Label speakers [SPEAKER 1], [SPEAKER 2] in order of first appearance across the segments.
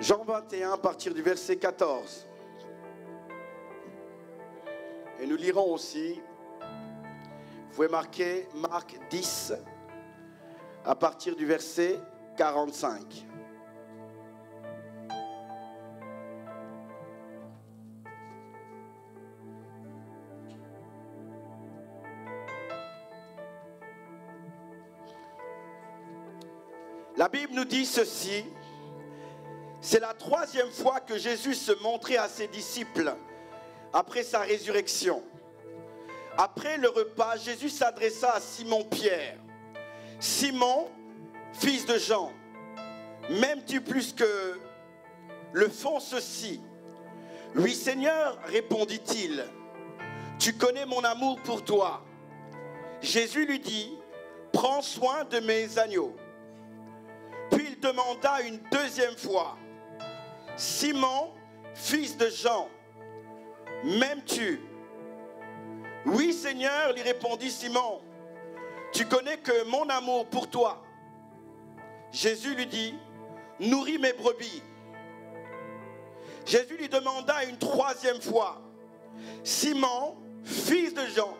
[SPEAKER 1] Jean 21, à partir du verset 14. Et nous lirons aussi, vous pouvez marquer Marc 10, à partir du verset 45. La Bible nous dit ceci: c'est la troisième fois que Jésus se montrait à ses disciples après sa résurrection. Après le repas, Jésus s'adressa à Simon-Pierre. « Simon, fils de Jean, m'aimes-tu plus que le font ceux-ci ?»« Oui, Seigneur, répondit-il, tu connais mon amour pour toi. » Jésus lui dit, « Prends soin de mes agneaux. » Puis il demanda une deuxième fois, « Simon, fils de Jean, m'aimes-tu » ? « Oui, Seigneur, lui répondit Simon, tu connais que mon amour pour toi. » Jésus lui dit, « Nourris mes brebis. » Jésus lui demanda une troisième fois, « Simon, fils de Jean,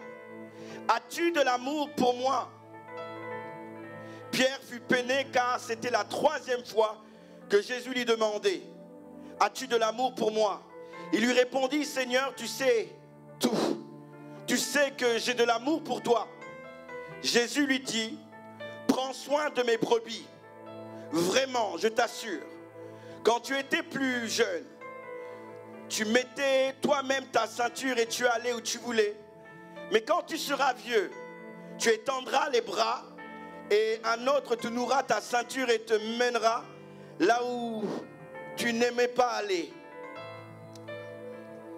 [SPEAKER 1] as-tu de l'amour pour moi ?» Pierre fut peiné car c'était la troisième fois que Jésus lui demandait, « As-tu de l'amour pour moi ?» Il lui répondit, « Seigneur, tu sais tout. Tu sais que j'ai de l'amour pour toi. » Jésus lui dit, « Prends soin de mes brebis. Vraiment, je t'assure, quand tu étais plus jeune, tu mettais toi-même ta ceinture et tu allais où tu voulais. Mais quand tu seras vieux, tu étendras les bras et un autre te nouera ta ceinture et te mènera là où tu n'aimais pas aller.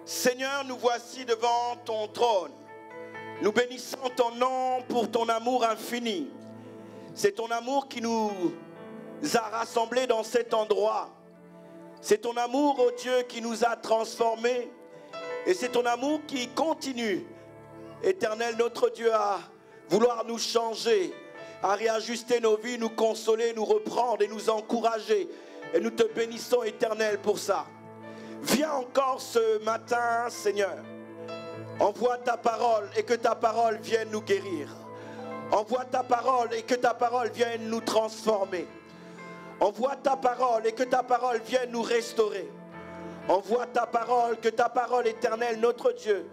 [SPEAKER 1] Seigneur, nous voici devant ton trône. Nous bénissons ton nom pour ton amour infini. C'est ton amour qui nous a rassemblés dans cet endroit. C'est ton amour, ô Dieu, qui nous a transformés. Et c'est ton amour qui continue, Éternel notre Dieu, à vouloir nous changer, à réajuster nos vies, nous consoler, nous reprendre et nous encourager. Et nous te bénissons, Éternel, pour ça. Viens encore ce matin, Seigneur. Envoie ta parole et que ta parole vienne nous guérir. Envoie ta parole et que ta parole vienne nous transformer. Envoie ta parole et que ta parole vienne nous restaurer. Envoie ta parole, que ta parole, Éternelle, notre Dieu,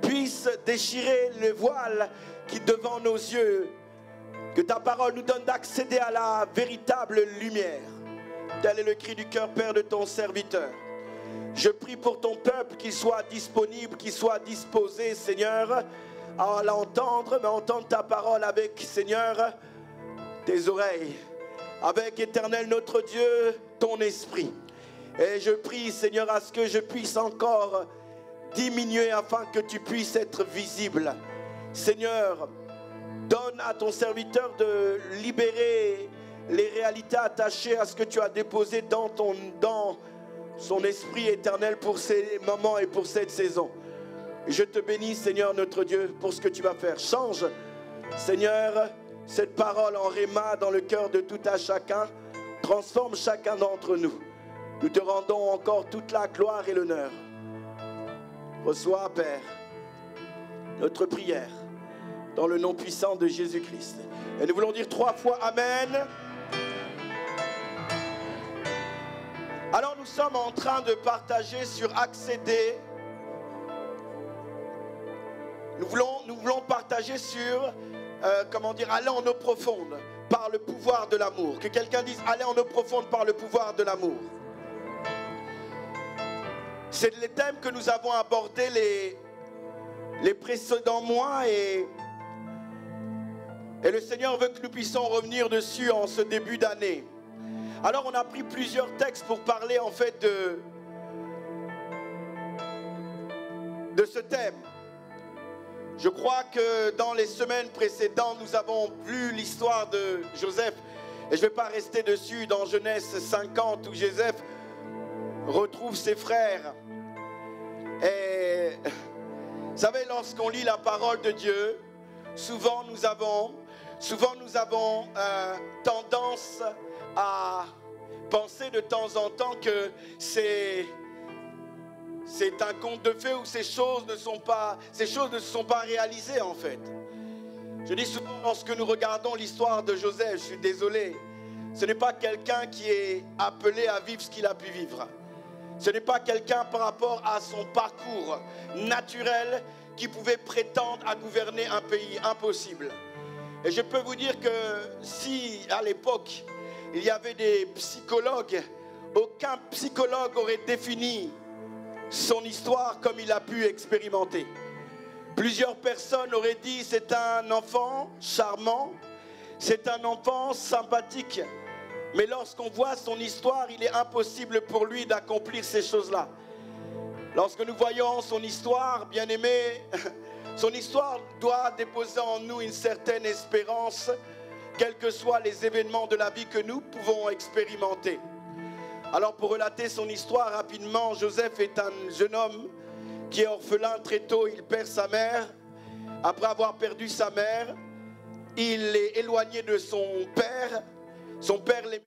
[SPEAKER 1] puisse déchirer le voile qui est devant nos yeux. Que ta parole nous donne d'accéder à la véritable lumière. Tel est le cri du cœur, Père, de ton serviteur. Je prie pour ton peuple qu'il soit disponible, qu'il soit disposé, Seigneur, à l'entendre, mais entendre ta parole avec, Seigneur, tes oreilles, avec, Éternel, notre Dieu, ton esprit. Et je prie, Seigneur, à ce que je puisse encore diminuer afin que tu puisses être visible. Seigneur, donne à ton serviteur de libérer les réalités attachées à ce que tu as déposé dans son esprit, Éternel, pour ces moments et pour cette saison. Je te bénis, Seigneur notre Dieu, pour ce que tu vas faire. Change, Seigneur, cette parole en réma dans le cœur de tout à chacun. Transforme chacun d'entre nous. Nous te rendons encore toute la gloire et l'honneur. Reçois, Père, notre prière dans le nom puissant de Jésus-Christ. Et nous voulons dire 3 fois Amen. Alors nous sommes en train de partager sur accéder. Nous voulons partager sur, aller en eau profonde par le pouvoir de l'amour. Que quelqu'un dise aller en eau profonde par le pouvoir de l'amour. C'est les thèmes que nous avons abordés les précédents mois et le Seigneur veut que nous puissions revenir dessus en ce début d'année. Alors on a pris plusieurs textes pour parler en fait de ce thème. Je crois que dans les semaines précédentes, nous avons vu l'histoire de Joseph. Et je ne vais pas rester dessus dans Genèse 50 où Joseph retrouve ses frères. Et vous savez, lorsqu'on lit la parole de Dieu, souvent nous avons tendance à penser de temps en temps que c'est un conte de fées où ces choses ne se sont pas réalisées en fait. Je dis souvent, lorsque nous regardons l'histoire de Joseph, je suis désolé, ce n'est pas quelqu'un qui est appelé à vivre ce qu'il a pu vivre. Ce n'est pas quelqu'un par rapport à son parcours naturel qui pouvait prétendre à gouverner un pays impossible. Et je peux vous dire que si à l'époque il y avait des psychologues, aucun psychologue aurait défini son histoire comme il a pu expérimenter. Plusieurs personnes auraient dit c'est un enfant charmant, c'est un enfant sympathique. Mais lorsqu'on voit son histoire, il est impossible pour lui d'accomplir ces choses-là. Lorsque nous voyons son histoire, bien-aimé, son histoire doit déposer en nous une certaine espérance, quels que soient les événements de la vie que nous pouvons expérimenter. Alors pour relater son histoire rapidement, Joseph est un jeune homme qui est orphelin très tôt, il perd sa mère. Après avoir perdu sa mère, il est éloigné de son père. Son père l'aimait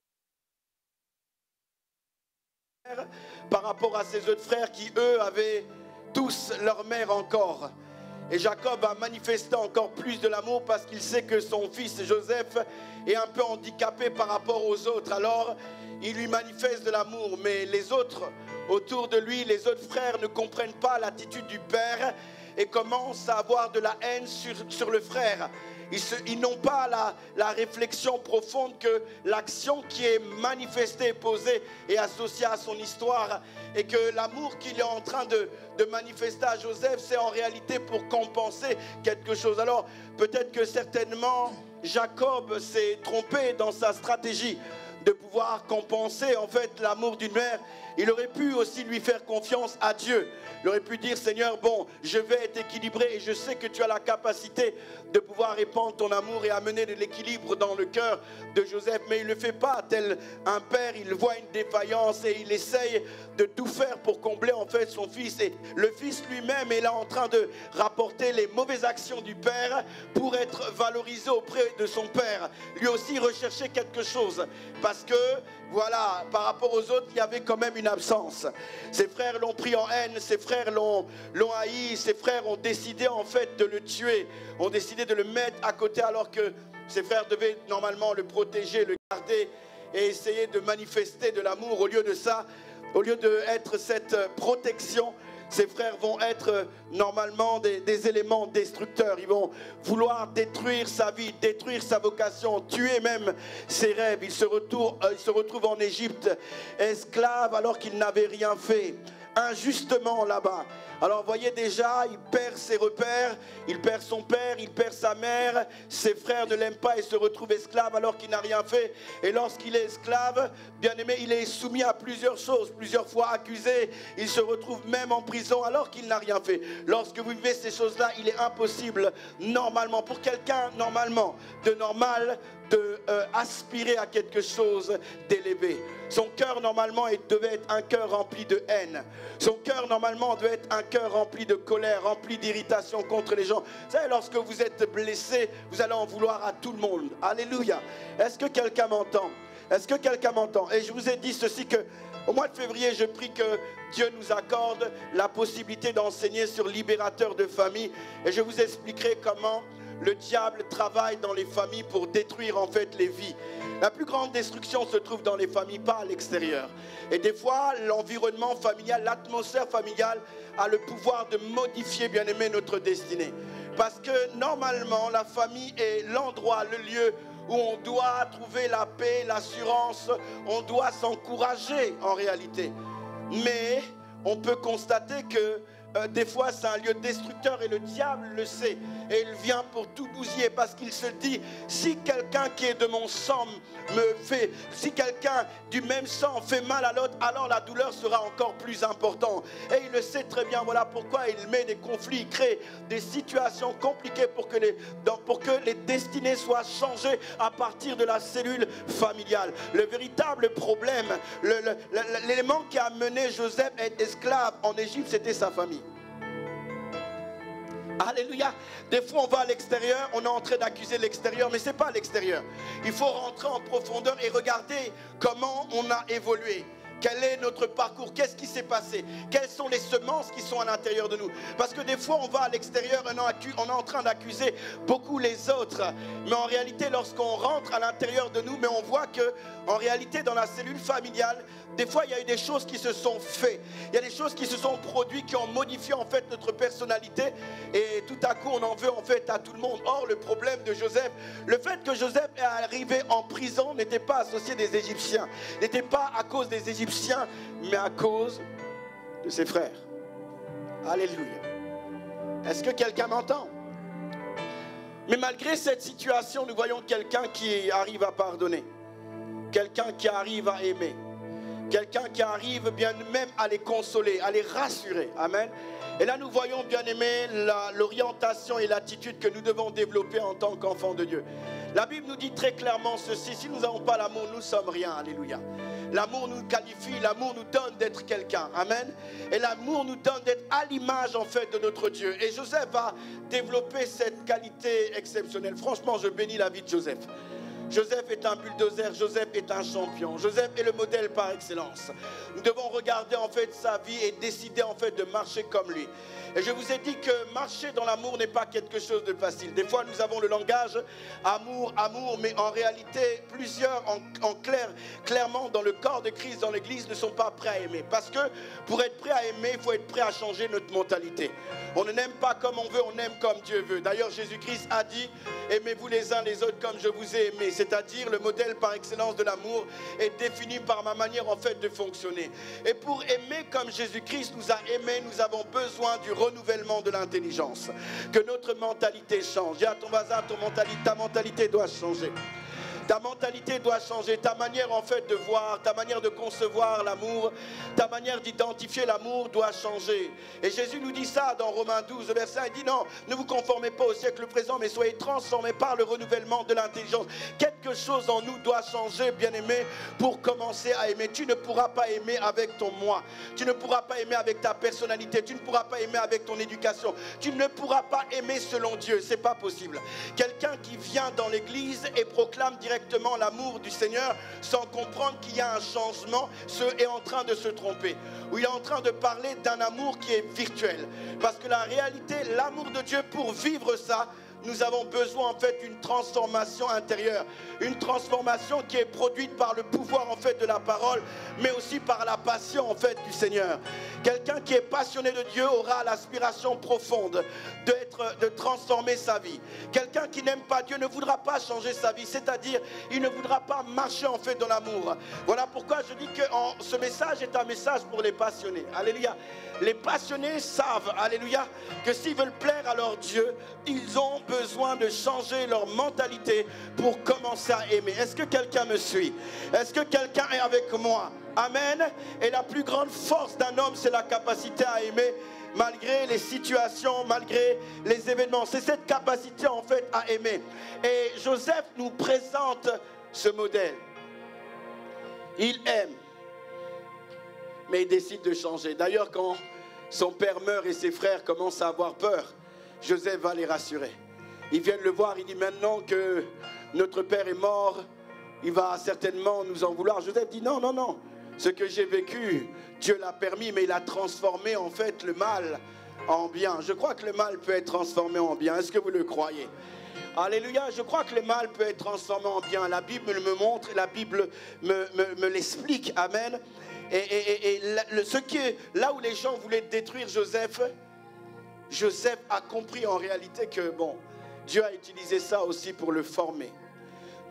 [SPEAKER 1] par rapport à ses autres frères qui, eux, avaient tous leur mère encore. Et Jacob a manifesté encore plus de l'amour parce qu'il sait que son fils Joseph est un peu handicapé par rapport aux autres. Alors, il lui manifeste de l'amour. Mais les autres autour de lui, les autres frères ne comprennent pas l'attitude du père et commencent à avoir de la haine sur le frère. Ils n'ont pas la réflexion profonde que l'action qui est manifestée, posée et associée à son histoire, et que l'amour qu'il est en train de manifester à Joseph, c'est en réalité pour compenser quelque chose. Alors peut-être que certainement Jacob s'est trompé dans sa stratégie de pouvoir compenser en fait l'amour d'une mère. Il aurait pu aussi lui faire confiance à Dieu. Il aurait pu dire, Seigneur, bon, je vais être équilibré et je sais que tu as la capacité de pouvoir répandre ton amour et amener de l'équilibre dans le cœur de Joseph. Mais il ne le fait pas tel un père, il voit une défaillance et il essaye de tout faire pour combler en fait son fils. Et le fils lui-même est là en train de rapporter les mauvaises actions du père pour être valorisé auprès de son père. Lui aussi recherchait quelque chose parce que, voilà, par rapport aux autres, il y avait quand même une absence. Ses frères l'ont pris en haine, ses frères l'ont haï, ses frères ont décidé en fait de le tuer, ont décidé de le mettre à côté alors que ses frères devaient normalement le protéger, le garder et essayer de manifester de l'amour. Au lieu de ça, au lieu d'être cette protection, ses frères vont être normalement des éléments destructeurs. Ils vont vouloir détruire sa vie, détruire sa vocation, tuer même ses rêves. Il se retrouve en Égypte, esclave alors qu'il n'avait rien fait, injustement là-bas. Alors vous voyez déjà, il perd ses repères, il perd son père, il perd sa mère, ses frères ne l'aiment pas et se retrouve esclave alors qu'il n'a rien fait. Et lorsqu'il est esclave, bien aimé, il est soumis à plusieurs choses, plusieurs fois accusé, il se retrouve même en prison alors qu'il n'a rien fait. Lorsque vous vivez ces choses-là, il est impossible, normalement, pour quelqu'un normalement, de normal, de aspirer à quelque chose d'élevé. Son cœur normalement devait être un cœur rempli de haine. Son cœur normalement devait être un cœur rempli de colère, rempli d'irritation contre les gens. Vous savez, lorsque vous êtes blessé, vous allez en vouloir à tout le monde. Alléluia. Est-ce que quelqu'un m'entend? Est-ce que quelqu'un m'entend? Et je vous ai dit ceci, que au mois de février, je prie que Dieu nous accorde la possibilité d'enseigner sur libérateur de famille. Et je vous expliquerai comment le diable travaille dans les familles pour détruire en fait les vies. La plus grande destruction se trouve dans les familles, pas à l'extérieur. Et des fois, l'environnement familial, l'atmosphère familiale a le pouvoir de modifier, bien aimé, notre destinée. Parce que normalement, la famille est l'endroit, le lieu où on doit trouver la paix, l'assurance, on doit s'encourager en réalité. Mais on peut constater que des fois c'est un lieu destructeur et le diable le sait. Et il vient pour tout bousiller parce qu'il se dit, si quelqu'un qui est de mon sang si quelqu'un du même sang fait mal à l'autre, alors la douleur sera encore plus importante. Et il le sait très bien, voilà pourquoi il met des conflits, il crée des situations compliquées pour que les destinées soient changées à partir de la cellule familiale. Le véritable problème, l'élément qui a mené Joseph à être esclave en Égypte, c'était sa famille. Alléluia. Des fois on va à l'extérieur, on est en train d'accuser l'extérieur, mais ce n'est pas l'extérieur. Il faut rentrer en profondeur et regarder comment on a évolué. Quel est notre parcours? Qu'est-ce qui s'est passé? Quelles sont les semences qui sont à l'intérieur de nous? Parce que des fois, on va à l'extérieur, on est en train d'accuser beaucoup les autres. Mais en réalité, lorsqu'on rentre à l'intérieur de nous, mais on voit que, en réalité, dans la cellule familiale, des fois, il y a eu des choses qui se sont faites. Il y a des choses qui se sont produites, qui ont modifié en fait notre personnalité. Et tout à coup, on en veut en fait à tout le monde. Or, le problème de Joseph, le fait que Joseph est arrivé en prison n'était pas associé des Égyptiens. N'était pas à cause des Égyptiens, mais à cause de ses frères. Alléluia. Est-ce que quelqu'un m'entend? Mais malgré cette situation, nous voyons quelqu'un qui arrive à pardonner. Quelqu'un qui arrive à aimer. Quelqu'un qui arrive bien même à les consoler, à les rassurer. Amen. Et là, nous voyons, bien aimé, l'orientation et l'attitude que nous devons développer en tant qu'enfants de Dieu. La Bible nous dit très clairement ceci: si nous n'avons pas l'amour, nous ne sommes rien. Alléluia. L'amour nous qualifie, l'amour nous donne d'être quelqu'un. Amen. Et l'amour nous donne d'être à l'image en fait de notre Dieu. Et Joseph va développer cette qualité exceptionnelle. Franchement, je bénis la vie de Joseph. Joseph est un bulldozer, Joseph est un champion. Joseph est le modèle par excellence. Nous devons regarder en fait sa vie et décider en fait de marcher comme lui. Et je vous ai dit que marcher dans l'amour n'est pas quelque chose de facile. Des fois, nous avons le langage amour, amour, mais en réalité, plusieurs clairement dans le corps de Christ, dans l'église, ne sont pas prêts à aimer. Parce que pour être prêt à aimer, il faut être prêt à changer notre mentalité. On ne n'aime pas comme on veut, on aime comme Dieu veut. D'ailleurs, Jésus-Christ a dit: aimez-vous les uns les autres comme je vous ai aimé. C'est-à-dire, le modèle par excellence de l'amour est défini par ma manière en fait de fonctionner. Et pour aimer comme Jésus-Christ nous a aimés, nous avons besoin du renouvellement de l'intelligence. Que notre mentalité change. Dis à ton voisin, ta mentalité doit changer. Ta mentalité doit changer, ta manière en fait de voir, ta manière de concevoir l'amour, ta manière d'identifier l'amour doit changer. Et Jésus nous dit ça dans Romains 12, verset 1, il dit non, ne vous conformez pas au siècle présent, mais soyez transformés par le renouvellement de l'intelligence. Quelque chose en nous doit changer, bien-aimé, pour commencer à aimer. Tu ne pourras pas aimer avec ton moi, tu ne pourras pas aimer avec ta personnalité, tu ne pourras pas aimer avec ton éducation, tu ne pourras pas aimer selon Dieu, c'est pas possible. Quelqu'un qui vient dans l'église et proclame directement l'amour du Seigneur sans comprendre qu'il y a un changement est en train de se tromper, ou il est en train de parler d'un amour qui est virtuel, parce que la réalité, l'amour de Dieu, pour vivre ça, nous avons besoin en fait d'une transformation intérieure, une transformation qui est produite par le pouvoir en fait de la parole, mais aussi par la passion en fait du Seigneur. Quelqu'un qui est passionné de Dieu aura l'aspiration profonde de transformer sa vie. Quelqu'un qui n'aime pas Dieu ne voudra pas changer sa vie, c'est-à-dire il ne voudra pas marcher en fait dans l'amour. Voilà pourquoi je dis que ce message est un message pour les passionnés. Alléluia. Les passionnés savent, alléluia, que s'ils veulent plaire à leur Dieu, ils ont besoin de changer leur mentalité pour commencer à aimer. Est-ce que quelqu'un me suit? Est-ce que quelqu'un est avec moi? Amen. Et la plus grande force d'un homme, c'est la capacité à aimer malgré les situations, malgré les événements. C'est cette capacité en fait à aimer. Et Joseph nous présente ce modèle. Il aime, mais il décide de changer. D'ailleurs, quand son père meurt et ses frères commencent à avoir peur, Joseph va les rassurer. Ils viennent le voir, il dit: maintenant que notre père est mort, il va certainement nous en vouloir. Joseph dit: non, non, non. Ce que j'ai vécu, Dieu l'a permis, mais il a transformé en fait le mal en bien. Je crois que le mal peut être transformé en bien. Est-ce que vous le croyez? Alléluia, je crois que le mal peut être transformé en bien. La Bible me le montre et la Bible me l'explique. Amen. Et là où les gens voulaient détruire Joseph, Joseph a compris en réalité que bon, Dieu a utilisé ça aussi pour le former.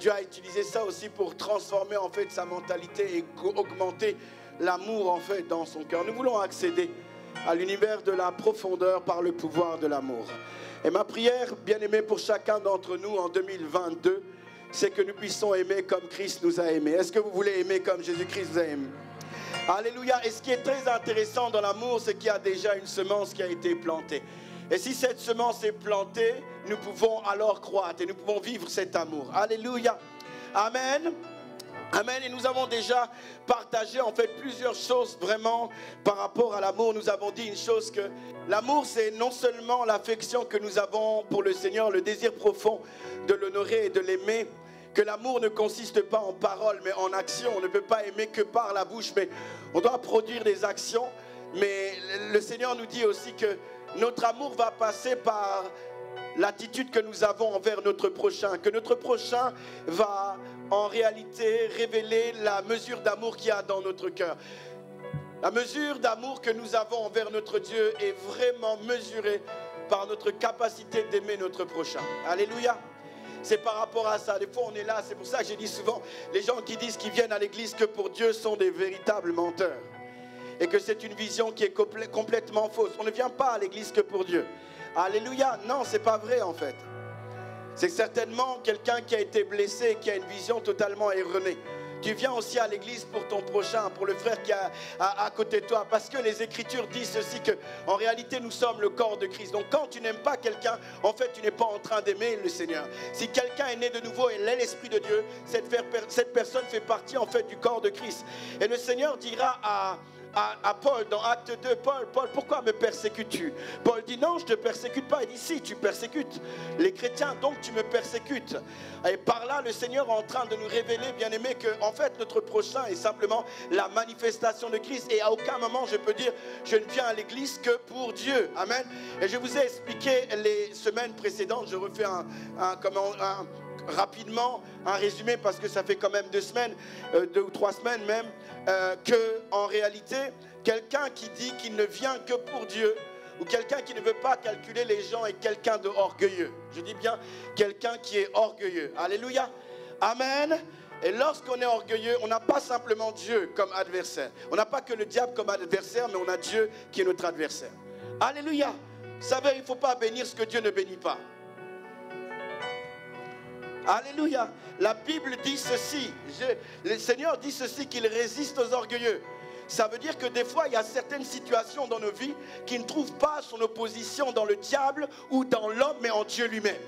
[SPEAKER 1] Dieu a utilisé ça aussi pour transformer en fait sa mentalité et augmenter l'amour en fait dans son cœur. Nous voulons accéder à l'univers de la profondeur par le pouvoir de l'amour. Et ma prière, bien-aimée, pour chacun d'entre nous en 2022, c'est que nous puissions aimer comme Christ nous a aimés. Est-ce que vous voulez aimer comme Jésus-Christ vous a aimé? Alléluia. Et ce qui est très intéressant dans l'amour, c'est qu'il y a déjà une semence qui a été plantée. Et si cette semence est plantée, nous pouvons alors croître et nous pouvons vivre cet amour. Alléluia. Amen. Amen. Et nous avons déjà partagé en fait plusieurs choses vraiment par rapport à l'amour. Nous avons dit une chose, que l'amour, c'est non seulement l'affection que nous avons pour le Seigneur, le désir profond de l'honorer et de l'aimer, que l'amour ne consiste pas en paroles mais en action. On ne peut pas aimer que par la bouche, mais on doit produire des actions. Mais le Seigneur nous dit aussi que notre amour va passer par l'attitude que nous avons envers notre prochain, que notre prochain va en réalité révéler la mesure d'amour qu'il y a dans notre cœur. La mesure d'amour que nous avons envers notre Dieu est vraiment mesurée par notre capacité d'aimer notre prochain. Alléluia. C'est par rapport à ça. Des fois on est là, c'est pour ça que j'ai dit souvent, les gens qui disent qu'ils viennent à l'église que pour Dieu sont des véritables menteurs. Et que c'est une vision qui est complètement fausse. On ne vient pas à l'église que pour Dieu. Alléluia. Non, c'est pas vrai en fait. C'est certainement quelqu'un qui a été blessé, qui a une vision totalement erronée. Tu viens aussi à l'église pour ton prochain, pour le frère qui est à côté de toi. Parce que les Écritures disent ceci, qu'en réalité nous sommes le corps de Christ. Donc quand tu n'aimes pas quelqu'un, en fait tu n'es pas en train d'aimer le Seigneur. Si quelqu'un est né de nouveau et l'est l'Esprit de Dieu, cette personne fait partie en fait du corps de Christ. Et le Seigneur dira à Paul, dans Acte 2, Paul, pourquoi me persécutes-tu? Paul dit non, je ne te persécute pas. Il dit si, tu persécutes les chrétiens, donc tu me persécutes. Et par là, le Seigneur est en train de nous révéler, bien aimé, que en fait notre prochain est simplement la manifestation de Christ. Et à aucun moment je peux dire je ne viens à l'église que pour Dieu. Amen. Et je vous ai expliqué les semaines précédentes, je refais rapidement un résumé parce que ça fait quand même 2 semaines, 2 ou 3 semaines même, que en réalité quelqu'un qui dit qu'il ne vient que pour Dieu, ou quelqu'un qui ne veut pas calculer les gens, est quelqu'un d'orgueilleux. Je dis bien quelqu'un qui est orgueilleux. Alléluia. Amen. Et lorsqu'on est orgueilleux, on n'a pas simplement Dieu comme adversaire. On n'a pas que le diable comme adversaire, mais on a Dieu qui est notre adversaire. Alléluia. Vous savez, il ne faut pas bénir ce que Dieu ne bénit pas. Alléluia. La Bible dit ceci, le Seigneur dit ceci, qu'il résiste aux orgueilleux. Ça veut dire que des fois, il y a certaines situations dans nos vies qui ne trouvent pas son opposition dans le diable ou dans l'homme, mais en Dieu lui-même.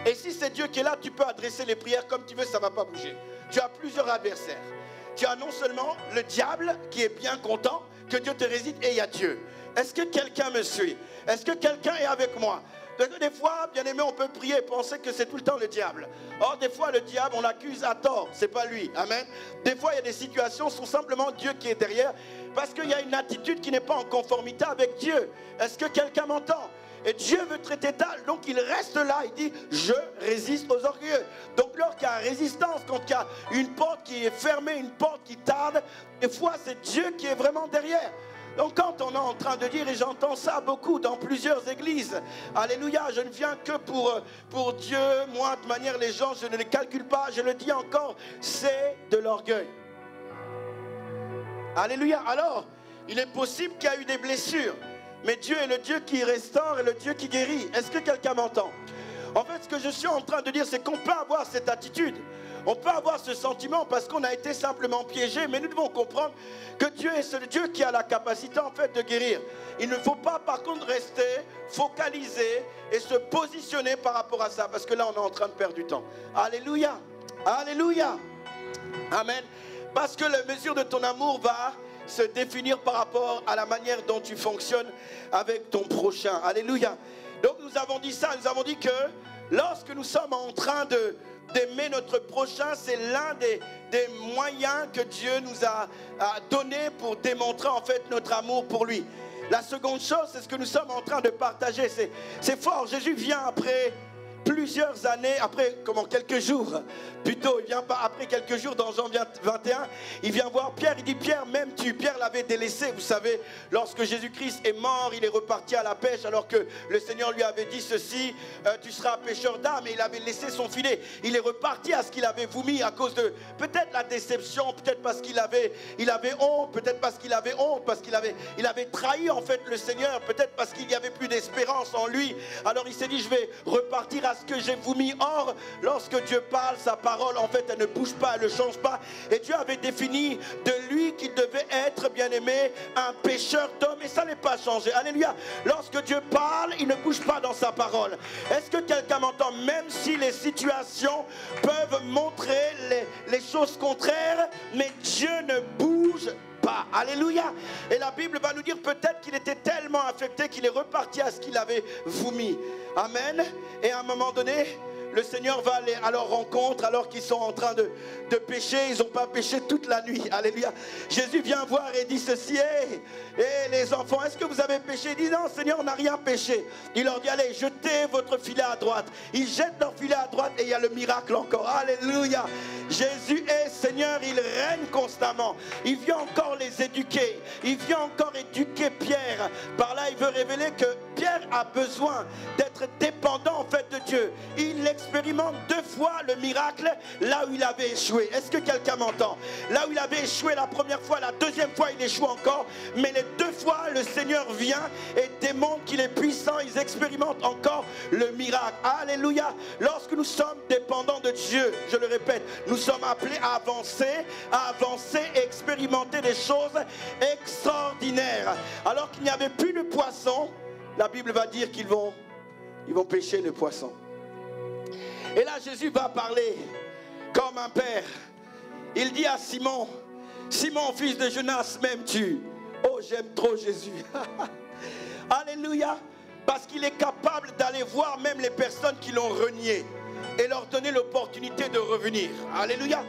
[SPEAKER 1] Et si c'est Dieu qui est là, tu peux adresser les prières comme tu veux, ça ne va pas bouger. Tu as plusieurs adversaires. Tu as non seulement le diable qui est bien content que Dieu te résiste, et il y a Dieu. Est-ce que quelqu'un me suit? Est-ce que quelqu'un est avec moi? Des fois, bien aimé, on peut prier et penser que c'est tout le temps le diable. Or, des fois, le diable, on l'accuse à tort. C'est pas lui. Amen. Des fois, il y a des situations où c'est simplement Dieu qui est derrière parce qu'il y a une attitude qui n'est pas en conformité avec Dieu. Est-ce que quelqu'un m'entend? Et Dieu veut traiter tal, donc il reste là, il dit, je résiste aux orgueilleux. Donc lorsqu'il y a résistance, quand il y a une porte qui est fermée, une porte qui tarde, des fois c'est Dieu qui est vraiment derrière. Donc quand on est en train de dire, et j'entends ça beaucoup dans plusieurs églises, alléluia, je ne viens que pour Dieu, moi de manière les gens, je ne les calcule pas, je le dis encore, c'est de l'orgueil. Alléluia. Alors, il est possible qu'il y a eu des blessures, mais Dieu est le Dieu qui restaure et le Dieu qui guérit. Est-ce que quelqu'un m'entend? En fait, ce que je suis en train de dire, c'est qu'on peut avoir cette attitude. On peut avoir ce sentiment parce qu'on a été simplement piégé, mais nous devons comprendre que Dieu est ce Dieu qui a la capacité en fait de guérir. Il ne faut pas par contre rester focalisé et se positionner par rapport à ça, parce que là on est en train de perdre du temps. Alléluia, alléluia, amen. Parce que la mesure de ton amour va se définir par rapport à la manière dont tu fonctionnes avec ton prochain. Alléluia. Donc nous avons dit ça, nous avons dit que lorsque nous sommes en train d'aimer notre prochain, c'est l'un des moyens que Dieu nous a donné pour démontrer en fait notre amour pour lui. La seconde chose, c'est ce que nous sommes en train de partager. C'est fort, Jésus vient après plusieurs années, après quelques jours, plutôt, il vient pas après quelques jours dans Jean 21, il vient voir Pierre, il dit Pierre, m'aimes-tu? Pierre l'avait délaissé, vous savez, lorsque Jésus-Christ est mort, il est reparti à la pêche alors que le Seigneur lui avait dit ceci, tu seras pêcheur d'âmes, et il avait laissé son filet. Il est reparti à ce qu'il avait vomi à cause de peut-être la déception, peut-être parce qu'il avait honte, peut-être parce qu'il avait honte, parce qu'il avait trahi en fait le Seigneur, peut-être parce qu'il n'y avait plus d'espérance en lui. Alors il s'est dit, je vais repartir à ce que j'ai vomi. Or, lorsque Dieu parle, sa parole, en fait, elle ne bouge pas, elle ne change pas. Et Dieu avait défini de lui qu'il devait être, bien-aimé, un pécheur d'homme, et ça n'est pas changé. Alléluia. Lorsque Dieu parle, il ne bouge pas dans sa parole. Est-ce que quelqu'un m'entend? Même si les situations peuvent montrer les choses contraires, mais Dieu ne bouge pas. Alléluia. Et la Bible va nous dire peut-être qu'il était tellement affecté qu'il est reparti à ce qu'il avait vomi. Amen. Et à un moment donné, le Seigneur va aller à leur rencontre alors qu'ils sont en train de pécher. Ils n'ont pas péché toute la nuit. Alléluia. Jésus vient voir et dit ceci. Hey, les enfants, est-ce que vous avez péché? Il dit non, Seigneur, on n'a rien péché. Il leur dit allez, jetez votre filet à droite. Ils jettent leur filet à droite et il y a le miracle encore. Alléluia. Jésus est Seigneur, il règne constamment. Il vient encore les éduquer. Il vient encore éduquer Pierre. Par là, il veut révéler que Pierre a besoin d'être dépendant en fait de Dieu. Il expérimente 2 fois le miracle là où il avait échoué. Est-ce que quelqu'un m'entend? Là où il avait échoué la première fois, la deuxième fois il échoue encore, mais les 2 fois le Seigneur vient et démontre qu'il est puissant. Ils expérimentent encore le miracle. Alléluia. Lorsque nous sommes dépendants de Dieu, je le répète, nous sommes appelés à avancer et expérimenter des choses extraordinaires. Alors qu'il n'y avait plus de poisson, la Bible va dire qu'ils vont pêcher le poisson. Et là, Jésus va parler comme un père. Il dit à Simon, Simon, fils de Jonas, m'aimes-tu? Oh, j'aime trop Jésus. Alléluia. Parce qu'il est capable d'aller voir même les personnes qui l'ont renié et leur donner l'opportunité de revenir. Alléluia.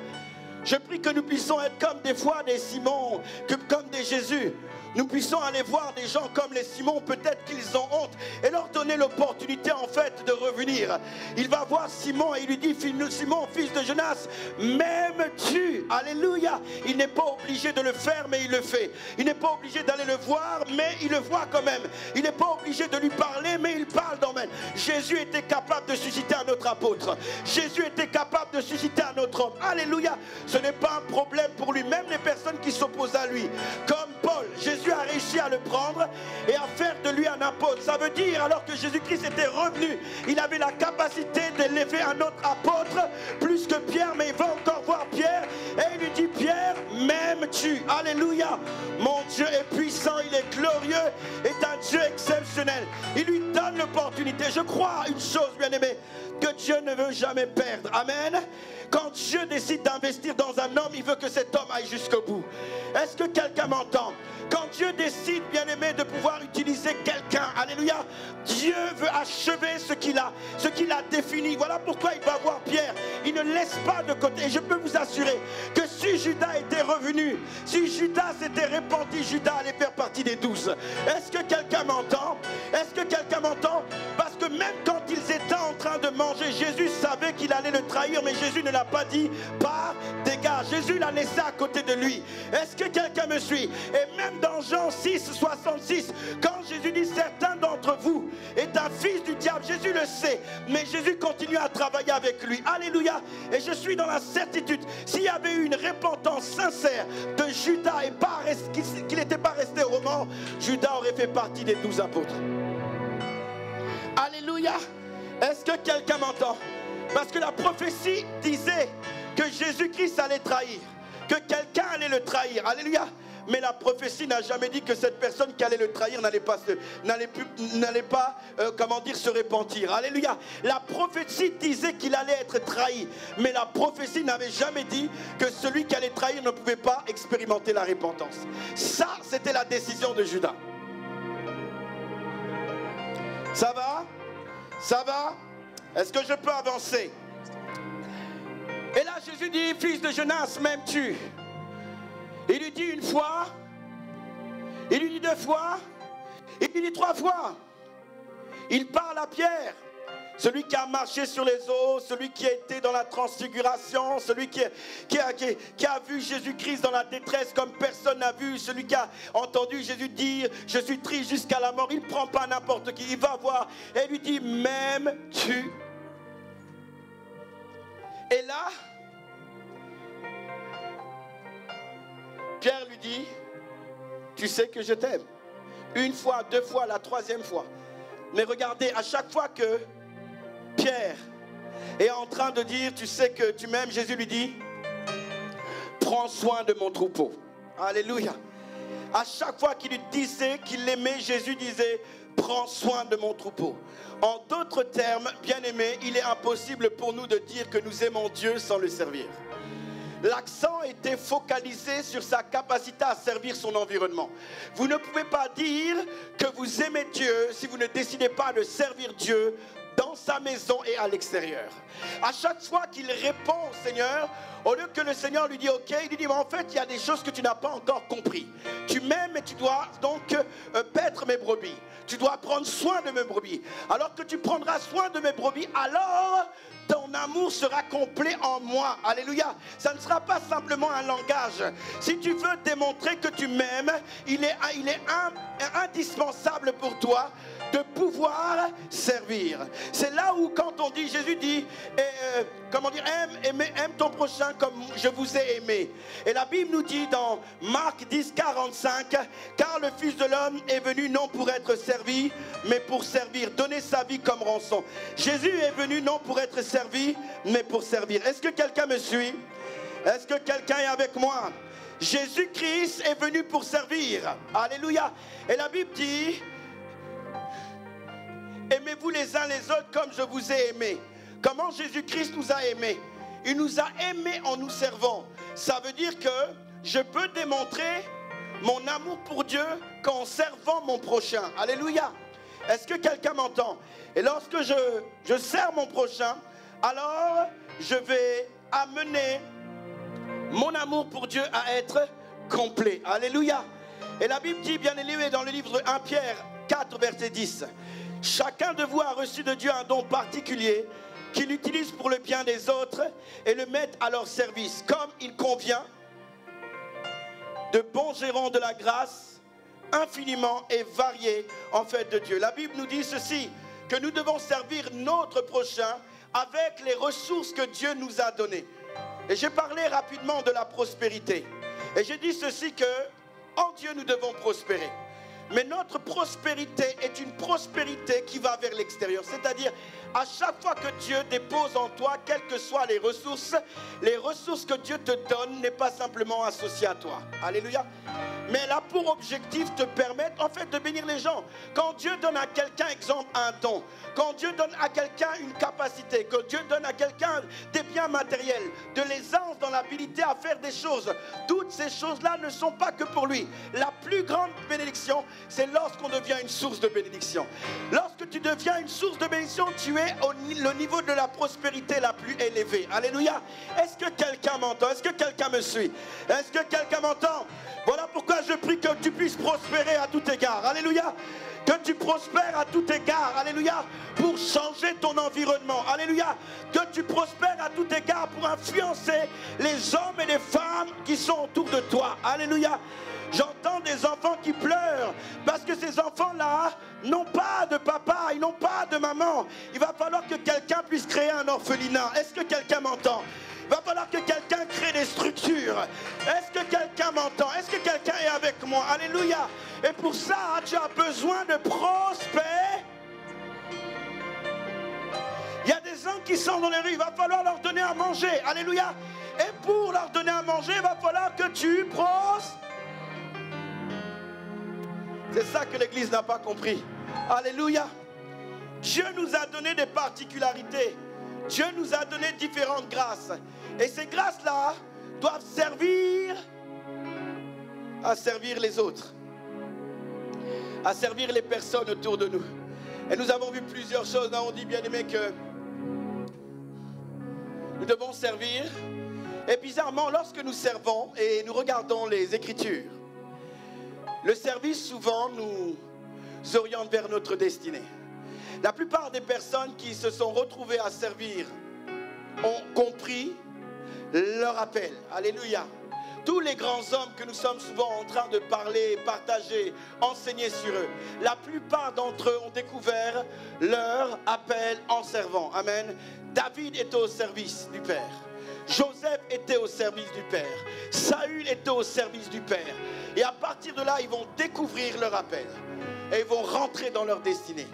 [SPEAKER 1] Je prie que nous puissions être comme des fois des Simon, comme des Jésus. Nous puissions aller voir des gens comme les Simon, peut-être qu'ils ont honte, et leur donner l'opportunité en fait de revenir. Il va voir Simon et il lui dit, Simon, fils de Jonas, m'aimes-tu? Alléluia. Il n'est pas obligé de le faire, mais il le fait. Il n'est pas obligé d'aller le voir, mais il le voit quand même. Il n'est pas obligé de lui parler, mais il parle quand même. Jésus était capable de susciter un autre apôtre. Jésus était capable de susciter un autre homme. Alléluia. Ce n'est pas un problème pour lui. Même les personnes qui s'opposent à lui, comme Paul, Jésus a réussi à le prendre et à faire de lui un apôtre. Ça veut dire, alors que Jésus-Christ était revenu, il avait la capacité d'élever un autre apôtre plus que Pierre, mais il va encore voir Pierre et il lui dit, Pierre, m'aimes-tu? Alléluia. Mon Dieu est puissant, il est glorieux, est un Dieu exceptionnel. Il lui donne l'opportunité. Je crois une chose, bien-aimé, que Dieu ne veut jamais perdre. Amen. Quand Dieu décide d'investir dans un homme, il veut que cet homme aille jusqu'au bout. Est-ce que quelqu'un m'entend? Quand Dieu décide, bien-aimé, de pouvoir utiliser quelqu'un, alléluia, Dieu veut achever ce qu'il a défini. Voilà pourquoi il va voir Pierre. Il ne laisse pas de côté. Et je peux vous assurer que si Judas était revenu, si Judas s'était repenti, Judas allait faire partie des 12. Est-ce que quelqu'un m'entend? Est-ce que quelqu'un m'entend? Parce que même quand ils étaient en train de manger, Jésus savait qu'il allait le trahir, mais Jésus ne l'a pas dit, pars, dégage. Jésus l'a laissé à côté de lui. Est-ce que quelqu'un me suit? Et même dans Jean 6, 66, quand Jésus dit certains d'entre vous est un fils du diable, Jésus le sait, mais Jésus continue à travailler avec lui. Alléluia. Et je suis dans la certitude, s'il y avait eu une repentance sincère de Judas et qu'il n'était pas resté au mort, Judas aurait fait partie des 12 apôtres. Alléluia. Est-ce que quelqu'un m'entend? Parce que la prophétie disait que Jésus-Christ allait trahir, que quelqu'un allait le trahir. Alléluia. Mais la prophétie n'a jamais dit que cette personne qui allait le trahir n'allait pas se repentir. Alléluia. La prophétie disait qu'il allait être trahi, mais la prophétie n'avait jamais dit que celui qui allait trahir ne pouvait pas expérimenter la repentance. Ça, c'était la décision de Judas. Ça va? Ça va? Est-ce que je peux avancer? Et là, Jésus dit, fils de Jonas, m'aimes-tu? Il lui dit une fois, il lui dit 2 fois, il lui dit 3 fois. Il parle à Pierre, celui qui a marché sur les eaux, celui qui a été dans la transfiguration, celui qui a vu Jésus-Christ dans la détresse comme personne n'a vu, celui qui a entendu Jésus dire, je suis triste jusqu'à la mort. Il ne prend pas n'importe qui, il va voir et lui dit, m'aimes-tu? Et là, Pierre lui dit, tu sais que je t'aime. 1 fois, 2 fois, la 3e fois. Mais regardez, à chaque fois que Pierre est en train de dire, tu sais que tu m'aimes, Jésus lui dit, prends soin de mon troupeau. Alléluia. À chaque fois qu'il disait qu'il l'aimait, Jésus disait, prends soin de mon troupeau. En d'autres termes, bien-aimés, il est impossible pour nous de dire que nous aimons Dieu sans le servir. L'accent était focalisé sur sa capacité à servir son environnement. Vous ne pouvez pas dire que vous aimez Dieu si vous ne décidez pas de servir Dieu dans sa maison et à l'extérieur. À chaque fois qu'il répond au Seigneur, au lieu que le Seigneur lui dise ok, il lui dit mais en fait il y a des choses que tu n'as pas encore compris. Tu m'aimes et tu dois donc paître mes brebis. Tu dois prendre soin de mes brebis. Alors que tu prendras soin de mes brebis, alors ton amour sera complet en moi. Alléluia. Ça ne sera pas simplement un langage. Si tu veux démontrer que tu m'aimes, il est indispensable pour toi de pouvoir servir. C'est là où quand on dit, Jésus dit, aime ton prochain comme je vous ai aimé. Et la Bible nous dit dans Marc 10, 45, car le Fils de l'homme est venu non pour être servi, mais pour servir, donner sa vie comme rançon. Jésus est venu non pour être servi, mais pour servir. Est-ce que quelqu'un me suit? Est-ce que quelqu'un est avec moi? Jésus-Christ est venu pour servir. Alléluia. Et la Bible dit, aimez-vous les uns les autres comme je vous ai aimés. Comment Jésus-Christ nous a aimés? Il nous a aimés en nous servant. Ça veut dire que je peux démontrer mon amour pour Dieu qu'en servant mon prochain. Alléluia. Est-ce que quelqu'un m'entend? Et lorsque je sers mon prochain, alors je vais amener mon amour pour Dieu à être complet. Alléluia. Et la Bible dit, bien élevé dans le livre 1 Pierre 4, verset 10, chacun de vous a reçu de Dieu un don particulier qu'il utilise pour le bien des autres et le met à leur service, comme il convient de bons gérants de la grâce infiniment et variée en fait de Dieu. La Bible nous dit ceci, que nous devons servir notre prochain avec les ressources que Dieu nous a données. Et j'ai parlé rapidement de la prospérité. Et j'ai dit ceci, que en Dieu nous devons prospérer. Mais notre prospérité est une prospérité qui va vers l'extérieur. C'est-à-dire, à chaque fois que Dieu dépose en toi, quelles que soient les ressources que Dieu te donne n'est pas simplement associées à toi. Alléluia. Mais elle a pour objectif de permettre en fait de bénir les gens. Quand Dieu donne à quelqu'un, exemple, un don, quand Dieu donne à quelqu'un une capacité, que Dieu donne à quelqu'un des biens matériels, de l'aisance dans l'habilité à faire des choses, toutes ces choses-là ne sont pas que pour lui. La plus grande bénédiction, c'est lorsqu'on devient une source de bénédiction. Lorsque tu deviens une source de bénédiction, tu es au niveau de la prospérité la plus élevée. Alléluia. Est-ce que quelqu'un m'entend? Est-ce que quelqu'un me suit? Est-ce que quelqu'un m'entend? Voilà pourquoi je prie que tu puisses prospérer à tout égard. Alléluia. Que tu prospères à tout égard. Alléluia. Pour changer ton environnement. Alléluia. Que tu prospères à tout égard pour influencer les hommes et les femmes qui sont autour de toi. Alléluia. J'entends des enfants qui pleurent parce que ces enfants-là n'ont pas de papa, ils n'ont pas de maman. Il va falloir que quelqu'un puisse créer un orphelinat. Est-ce que quelqu'un m'entend? Il va falloir que quelqu'un crée des structures. Est-ce que quelqu'un m'entend? Est-ce que quelqu'un est avec moi? Alléluia. Et pour ça, tu as besoin de prospérer. Il y a des gens qui sont dans les rues, il va falloir leur donner à manger. Alléluia. Et pour leur donner à manger, il va falloir que tu prospères. C'est ça que l'Église n'a pas compris. Alléluia. Dieu nous a donné des particularités. Dieu nous a donné différentes grâces. Et ces grâces-là doivent servir à servir les autres, à servir les personnes autour de nous. Et nous avons vu plusieurs choses. On dit, bien aimé, que nous devons servir. Et bizarrement, lorsque nous servons et nous regardons les Écritures, le service souvent nous oriente vers notre destinée. La plupart des personnes qui se sont retrouvées à servir ont compris leur appel. Alléluia. Tous les grands hommes que nous sommes souvent en train de parler, partager, enseigner sur eux, la plupart d'entre eux ont découvert leur appel en servant. Amen. David était au service du Père. Joseph était au service du Père. Saül était au service du Père. Et à partir de là, ils vont découvrir leur appel. Et ils vont rentrer dans leur destinée.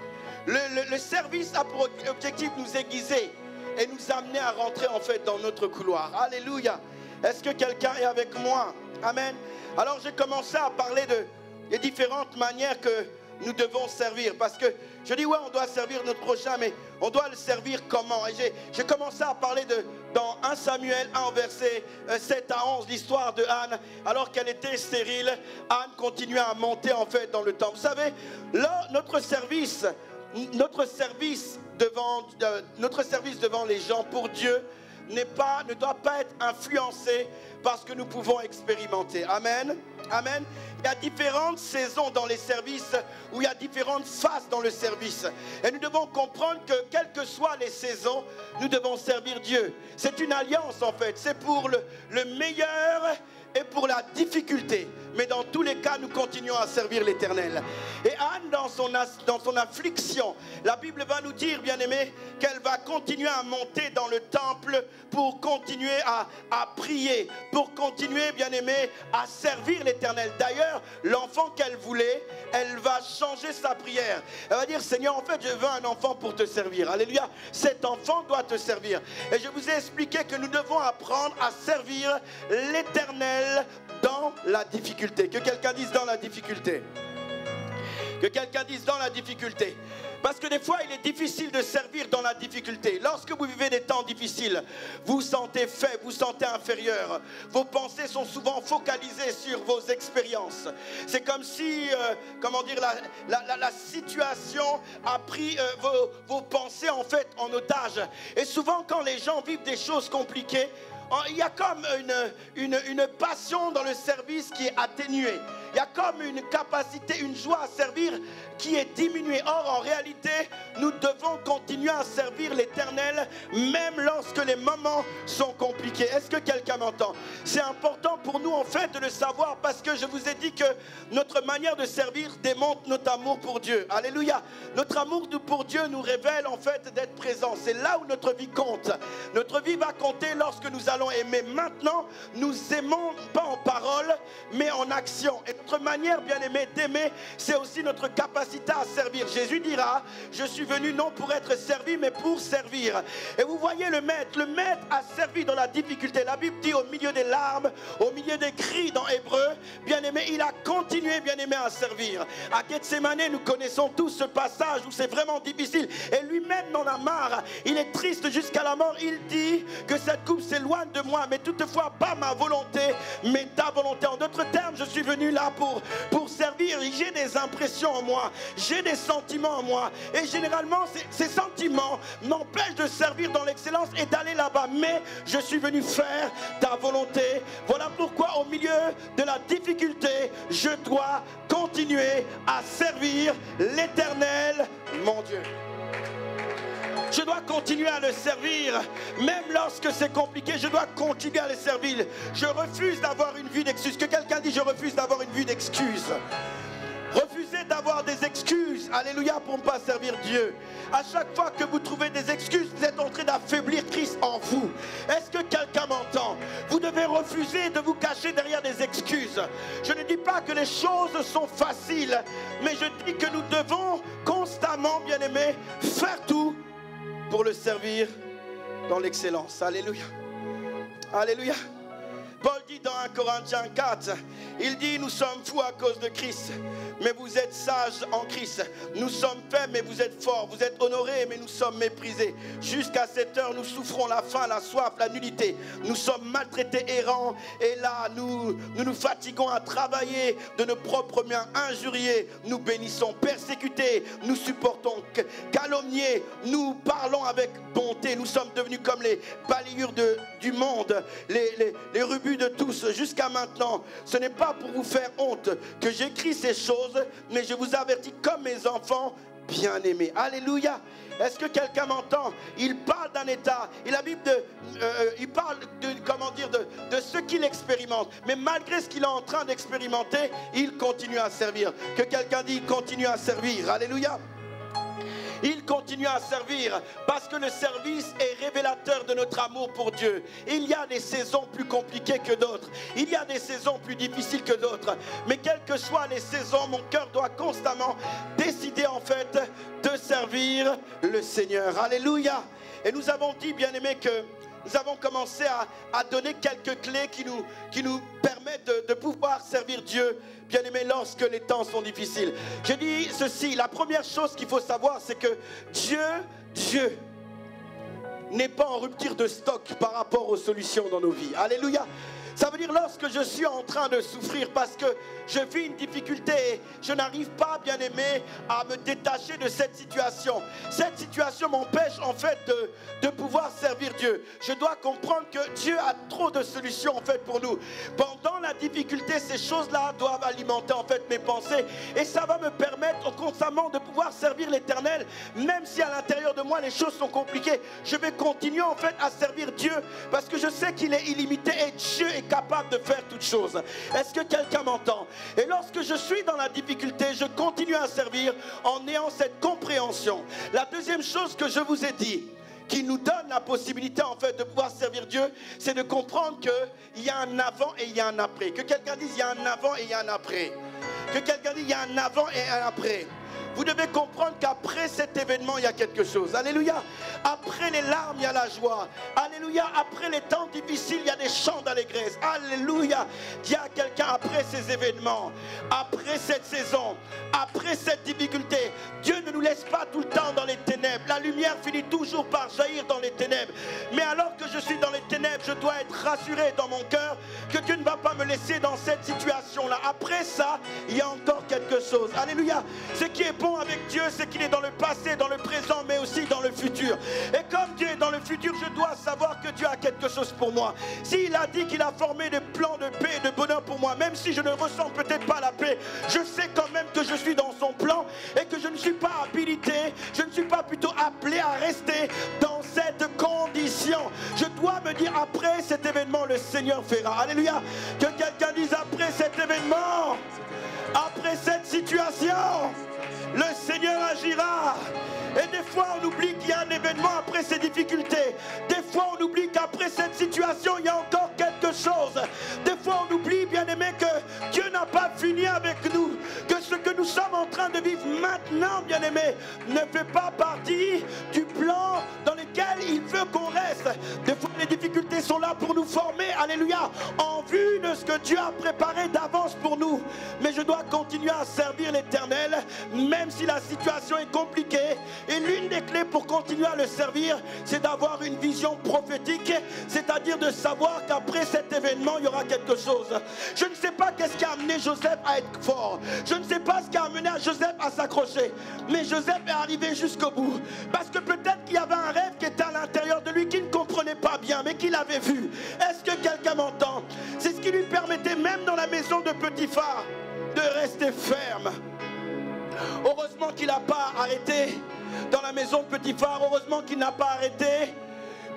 [SPEAKER 1] Le service a pour objectif de nous aiguiser et nous amener à rentrer en fait dans notre couloir. Alléluia. Est-ce que quelqu'un est avec moi? Amen. Alors j'ai commencé à parler des différentes manières que nous devons servir. Parce que je dis, ouais, on doit servir notre prochain, mais on doit le servir comment? Et j'ai commencé à parler dans 1 Samuel 1, verset 7 à 11, l'histoire de Anne. Alors qu'elle était stérile, Anne continuait à monter en fait dans le temple. Vous savez, là, notre service devant les gens pour Dieu ne doit pas être influencé par ce que nous pouvons expérimenter. Amen. Amen. Il y a différentes saisons dans les services, où il y a différentes phases dans le service. Et nous devons comprendre que quelles que soient les saisons, nous devons servir Dieu. C'est une alliance en fait. C'est pour le meilleur et pour la difficulté. Mais dans tous les cas, nous continuons à servir l'Éternel. Et Anne, dans son affliction, la Bible va nous dire, bien aimé, qu'elle va continuer à monter dans le temple pour continuer à prier, pour continuer, bien aimé, à servir l'Éternel. D'ailleurs, l'enfant qu'elle voulait, elle va changer sa prière. Elle va dire, Seigneur, en fait, je veux un enfant pour te servir. Alléluia. Cet enfant doit te servir. Et je vous ai expliqué que nous devons apprendre à servir l'Éternel dans la difficulté. Que quelqu'un dise dans la difficulté. Que quelqu'un dise dans la difficulté. Parce que des fois, il est difficile de servir dans la difficulté. Lorsque vous vivez des temps difficiles, vous vous sentez faible, vous vous sentez inférieur. Vos pensées sont souvent focalisées sur vos expériences. C'est comme si, la situation a pris vos pensées en fait en otage. Et souvent, quand les gens vivent des choses compliquées, il y a comme une passion dans le service qui est atténuée. Il y a comme une capacité, une joie à servir qui est diminuée. Or, en réalité, nous devons continuer à servir l'Éternel même lorsque les moments sont compliqués. Est-ce que quelqu'un m'entend? C'est important pour nous en fait de le savoir, parce que je vous ai dit que notre manière de servir démontre notre amour pour Dieu. Alléluia. Notre amour pour Dieu nous révèle en fait d'être présent. C'est là où notre vie compte. Notre vie va compter lorsque nous allons aimer. Maintenant, nous aimons pas en parole, mais en action. Et notre manière, bien aimé, d'aimer, c'est aussi notre capacité à servir. Jésus dira, je suis venu non pour être servi, mais pour servir. Et vous voyez le maître a servi dans la difficulté. La Bible dit au milieu des larmes, au milieu des cris dans Hébreu, bien aimé, il a continué, bien aimé, à servir. À Gethsémane, nous connaissons tous ce passage où c'est vraiment difficile. Et lui-même n'en a marre. Il est triste jusqu'à la mort. Il dit que cette coupe s'éloigne de moi, mais toutefois pas ma volonté, mais ta volonté. En d'autres termes, je suis venu là pour servir. J'ai des impressions en moi, j'ai des sentiments en moi, et généralement ces sentiments m'empêchent de servir dans l'excellence et d'aller là-bas, mais je suis venu faire ta volonté. Voilà pourquoi au milieu de la difficulté, je dois continuer à servir l'Éternel, mon Dieu. Je dois continuer à le servir, même lorsque c'est compliqué, je dois continuer à le servir. Je refuse d'avoir une vie d'excuses. Que quelqu'un dise, je refuse d'avoir une vie d'excuses. Refusez d'avoir des excuses, alléluia, pour ne pas servir Dieu. À chaque fois que vous trouvez des excuses, vous êtes en train d'affaiblir Christ en vous. Est-ce que quelqu'un m'entend? Vous devez refuser de vous cacher derrière des excuses. Je ne dis pas que les choses sont faciles, mais je dis que nous devons constamment, bien aimés, faire tout pour le servir dans l'excellence. Alléluia. Alléluia. Paul dit dans 1 Corinthiens 4, il dit, nous sommes fous à cause de Christ, mais vous êtes sages en Christ. Nous sommes faibles, mais vous êtes forts. Vous êtes honorés, mais nous sommes méprisés. Jusqu'à cette heure, nous souffrons la faim, la soif, la nudité. Nous sommes maltraités, errants, et là, nous fatiguons à travailler de nos propres mains, injuriés. Nous bénissons, persécutés, nous supportons, calomniés. Nous parlons avec bonté. Nous sommes devenus comme les balayures du monde, les rebuts de tous. Jusqu'à maintenant, ce n'est pas pour vous faire honte que j'écris ces choses, mais je vous avertis comme mes enfants bien-aimés. Alléluia. Est-ce que quelqu'un m'entend? Il parle d'un état. Il parle de ce qu'il expérimente. Mais malgré ce qu'il est en train d'expérimenter, il continue à servir. Que quelqu'un dise, il continue à servir. Alléluia. Il continue à servir parce que le service est révélateur de notre amour pour Dieu. Il y a des saisons plus compliquées que d'autres. Il y a des saisons plus difficiles que d'autres. Mais quelles que soient les saisons, mon cœur doit constamment décider en fait de servir le Seigneur. Alléluia. Et nous avons dit, bien aimé, que nous avons commencé à donner quelques clés qui nous permettent de pouvoir servir Dieu, bien aimé, lorsque les temps sont difficiles. Je dis ceci, la première chose qu'il faut savoir, c'est que Dieu n'est pas en rupture de stock par rapport aux solutions dans nos vies. Alléluia. Ça veut dire lorsque je suis en train de souffrir parce que je vis une difficulté et je n'arrive pas, bien aimé, à me détacher de cette situation. Cette situation m'empêche en fait de pouvoir servir Dieu. Je dois comprendre que Dieu a trop de solutions en fait pour nous. Pendant la difficulté, ces choses-là doivent alimenter en fait mes pensées et ça va me permettre constamment de pouvoir servir l'Éternel. Même si à l'intérieur de moi les choses sont compliquées, je vais continuer en fait à servir Dieu parce que je sais qu'il est illimité et Dieu est capable de faire toutes choses. Est-ce que quelqu'un m'entend? Et lorsque je suis dans la difficulté, je continue à servir en ayant cette compréhension. La deuxième chose que je vous ai dit, qui nous donne la possibilité en fait de pouvoir servir Dieu, c'est de comprendre qu'il y a un avant et il y a un après. Que quelqu'un dise il y a un avant et il y a un après. Que quelqu'un dise il y a un avant et un après. Vous devez comprendre qu'après cet événement, il y a quelque chose. Alléluia. Après les larmes, il y a la joie. Alléluia. Après les temps difficiles, il y a des chants d'allégresse. Alléluia. Il y a quelqu'un après ces événements, après cette saison, après cette difficulté. Dieu ne nous laisse pas tout le temps dans les ténèbres. La lumière finit toujours par jaillir dans les ténèbres. Mais alors que je suis dans les ténèbres, je dois être rassuré dans mon cœur que Dieu ne va pas me laisser dans cette situation-là. Après ça, il y a encore quelque chose. Alléluia. Ce qui est bon avec Dieu, c'est qu'il est dans le passé, dans le présent, mais aussi dans le futur. Et comme Dieu est dans le futur, je dois savoir que Dieu a quelque chose pour moi. S'il a dit qu'il a formé des plans de paix et de bonheur pour moi, même si je ne ressens peut-être pas la paix, je sais quand même que je suis dans son plan et que je ne suis pas habilité, je ne suis pas plutôt appelé à rester dans cette condition. Je dois me dire après cet événement, le Seigneur fera. Alléluia. Que quelqu'un dise après cet événement, après cette situation, le Seigneur agira. Et des fois on oublie qu'il y a un événement après ces difficultés. Des fois on oublie qu'après cette situation il y a encore quelque chose. Des fois on oublie, bien aimé, que Dieu n'a pas fini avec nous. Que ce que nous sommes en train de vivre maintenant, bien aimé, ne fait pas partie du plan dans lequel il veut qu'on reste. Des fois les difficultés sont là pour nous former, alléluia, en vue de ce que Dieu a préparé d'avance pour nous. Mais je dois continuer à servir l'Éternel, même si la situation est compliquée. Et l'une des clés pour continuer à le servir, c'est d'avoir une vision prophétique, c'est-à-dire de savoir qu'après cet événement, il y aura quelque chose. Je ne sais pas qu'est-ce qui a amené Joseph à être fort. Je ne sais pas ce qui a amené Joseph à s'accrocher. Mais Joseph est arrivé jusqu'au bout. Parce que peut-être qu'il y avait un rêve qui était à l'intérieur de lui qu'il ne comprenait pas bien, mais qu'il avait vu. Est-ce que quelqu'un m'entend? C'est ce qui lui permettait, même dans la maison de Potiphar, de rester ferme. Heureusement qu'il n'a pas arrêté dans la maison de Potiphar. Heureusement qu'il n'a pas arrêté,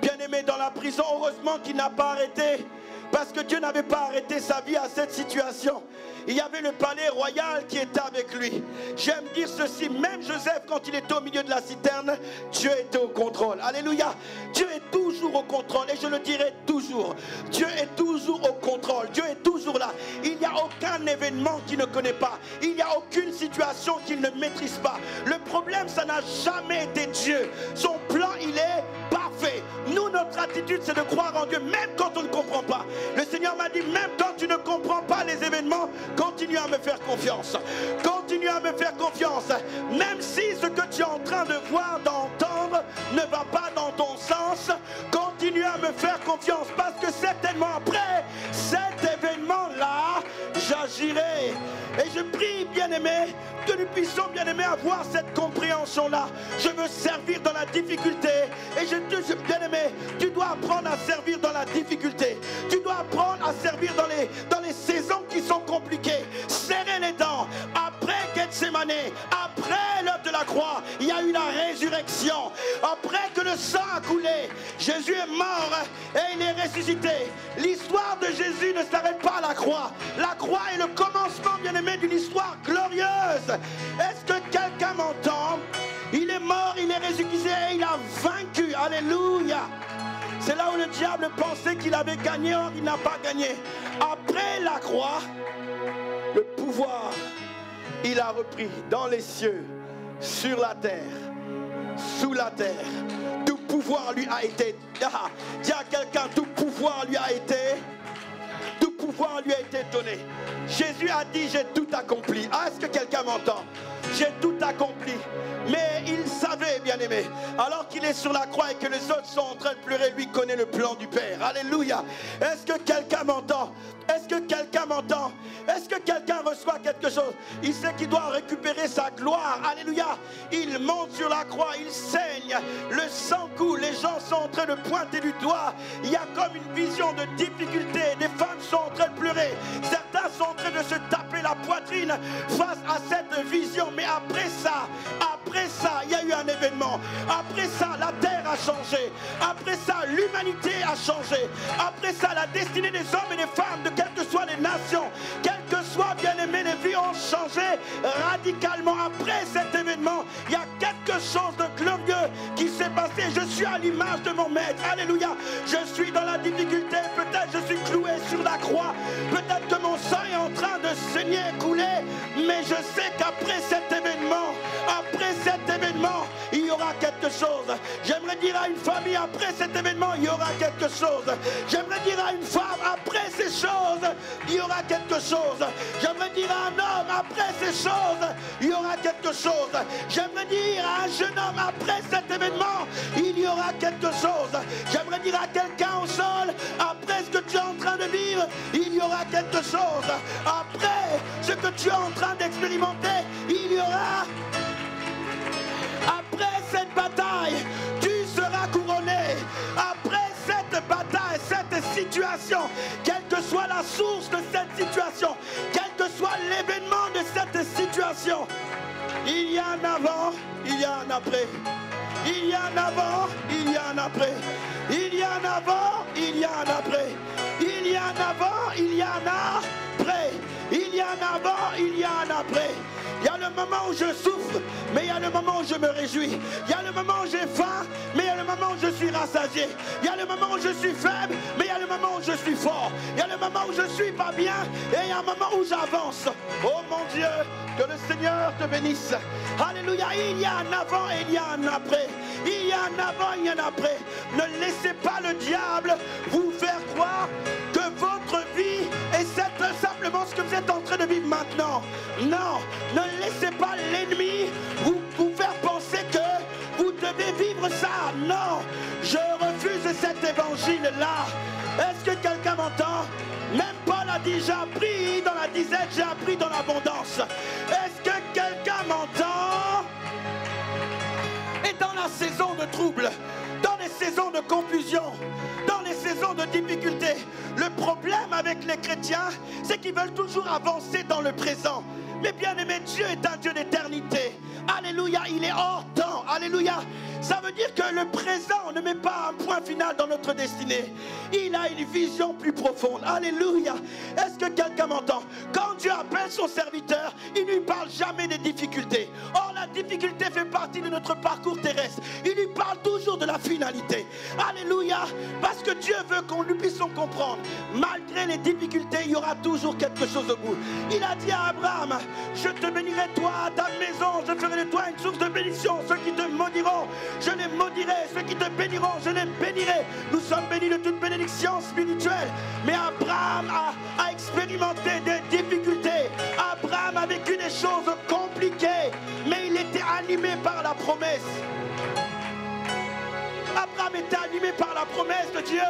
[SPEAKER 1] bien aimé, dans la prison. Heureusement qu'il n'a pas arrêté, parce que Dieu n'avait pas arrêté sa vie à cette situation. Il y avait le palais royal qui était avec lui. J'aime dire ceci, même Joseph, quand il était au milieu de la citerne, Dieu était au contrôle. Alléluia. Dieu est toujours au contrôle, et je le dirai toujours. Dieu est toujours au contrôle. Dieu est toujours là. Il n'y a aucun événement qu'il ne connaît pas. Il n'y a aucune situation qu'il ne maîtrise pas. Le problème, ça n'a jamais été Dieu. Son plan, il est parfait. Nous, notre attitude, c'est de croire en Dieu, même quand on ne comprend pas. Le Seigneur m'a dit, même quand tu ne comprends pas les événements, continue à me faire confiance. Continue à me faire confiance. Même si ce que tu es en train de voir, d'entendre, ne va pas dans ton sens, continue à me faire confiance. Parce que certainement après cet événement-là, j'agirai. Et je prie, bien-aimé, que nous puissions, bien-aimé, avoir cette compréhension-là. Je veux servir dans la difficulté. Et bien-aimé, tu dois apprendre à servir dans la difficulté. Tu dois apprendre à servir dans les saisons qui sont compliquées. Serrer les dents. Après Gethsemane, après l'œuvre de la croix, il y a eu la résurrection. Après que le sang a coulé, Jésus est mort et il est ressuscité. L'histoire de Jésus ne s'arrête pas à la croix. La croix est le commencement, bien-aimé, d'une histoire glorieuse. Est-ce que quelqu'un m'entend? Il est mort, il est ressuscité et il a vaincu. Alléluia. C'est là où le diable pensait qu'il avait gagné, or il n'a pas gagné. Après la croix, le pouvoir, il a repris dans les cieux, sur la terre, sous la terre. Tout pouvoir lui a été. Dis à quelqu'un, tout pouvoir lui a été. Tout pouvoir lui a été donné. Jésus a dit, j'ai tout accompli. Ah, est-ce que quelqu'un m'entend? J'ai tout accompli. Mais il savait, bien-aimé, alors qu'il est sur la croix et que les autres sont en train de pleurer, lui connaît le plan du Père. Alléluia. Est-ce que quelqu'un m'entend? Est-ce que quelqu'un m'entend? Est-ce que quelqu'un reçoit quelque chose? Il sait qu'il doit récupérer sa gloire. Alléluia. Il monte sur la croix, il saigne, le sang coule, les gens sont en train de pointer du doigt. Il y a comme une vision de difficulté. Des femmes sont en train de pleurer. Certains sont en train de se taper la poitrine face à cette vision. Mais après ça, il y a eu un événement. Après ça, la terre a changé. Après ça, l'humanité a changé. Après ça, la destinée des hommes et des femmes, de quelles que soient les nations, quelles que soient, bien-aimés, les vies ont changé radicalement. Après cet événement, il y a quelque chose de glorieux qui s'est passé. Je suis à l'image de mon maître. Alléluia. Je suis dans la difficulté. Peut-être je suis cloué sur la croix. Peut-être que mon sang est en train de saigner, couler. Mais je sais qu'après cet événement, il y aura quelque chose. J'aimerais dire à une famille, après cet événement, il y aura quelque chose. J'aimerais dire à une femme, après ces choses, il y aura quelque chose. J'aimerais dire à un homme, après ces choses, il y aura quelque chose. J'aimerais dire à un jeune homme, après cet événement, il y aura quelque chose. J'aimerais dire à quelqu'un au sol, après ce que tu es en train de vivre, il y aura quelque chose. Après ce que tu es en train d'expérimenter, il y aura... Après cette bataille, tu seras couronné. Après cette bataille, cette situation, quelle que soit la source de cette situation, quel que soit l'événement de cette situation, il y a un avant, il y a un après. Il y a un avant, il y a un après. Il y a un avant, il y a un après. Il y a un avant, il y a un après. Il y a un avant, il y a un après. Il y a le moment où je souffre, mais il y a le moment où je me réjouis. Il y a le moment où j'ai faim, mais il y a le moment où je suis rassasié. Il y a le moment où je suis faible, mais il y a le moment où je suis fort. Il y a le moment où je suis pas bien, et il y a un moment où j'avance. Oh mon Dieu, que le Seigneur te bénisse. Alléluia, il y a un avant et il y a un après. Il y a un avant, il y a un après. Ne laissez pas le diable vous faire croire que votre vie est simplement ce que vous êtes en train de vivre maintenant. Non, ne laissez pas l'ennemi vous faire penser que vous devez vivre ça. Non, je refuse cet évangile-là. Est-ce que quelqu'un m'entend? Même Paul a dit, j'ai appris dans la disette, j'ai appris dans l'abondance. Est-ce que quelqu'un m'entend? Et dans la saison de trouble, dans les saisons de confusion, dans les saisons de difficulté, le problème avec les chrétiens, c'est qu'ils veulent toujours avancer dans le présent. Mais bien aimé, Dieu est un Dieu d'éternité. Alléluia, il est hors temps. Alléluia. Ça veut dire que le présent ne met pas un point final dans notre destinée. Il a une vision plus profonde. Alléluia. Est-ce que quelqu'un m'entend? Quand Dieu appelle son serviteur, il ne lui parle jamais des difficultés. Or, la difficulté fait partie de notre parcours terrestre. Il lui parle toujours de la finalité. Alléluia. Parce que Dieu veut qu'on lui puisse comprendre. Malgré les difficultés, il y aura toujours quelque chose au bout. Il a dit à Abraham, je te bénirai toi, ta maison, je ferai de toi une source de bénédiction. Ceux qui te maudiront, je les maudirai. Ceux qui te béniront, je les bénirai. Nous sommes bénis de toute bénédiction spirituelle. Mais Abraham a expérimenté des difficultés. Abraham a vécu des choses compliquées. Mais il était animé par la promesse. Abraham était animé par la promesse de Dieu.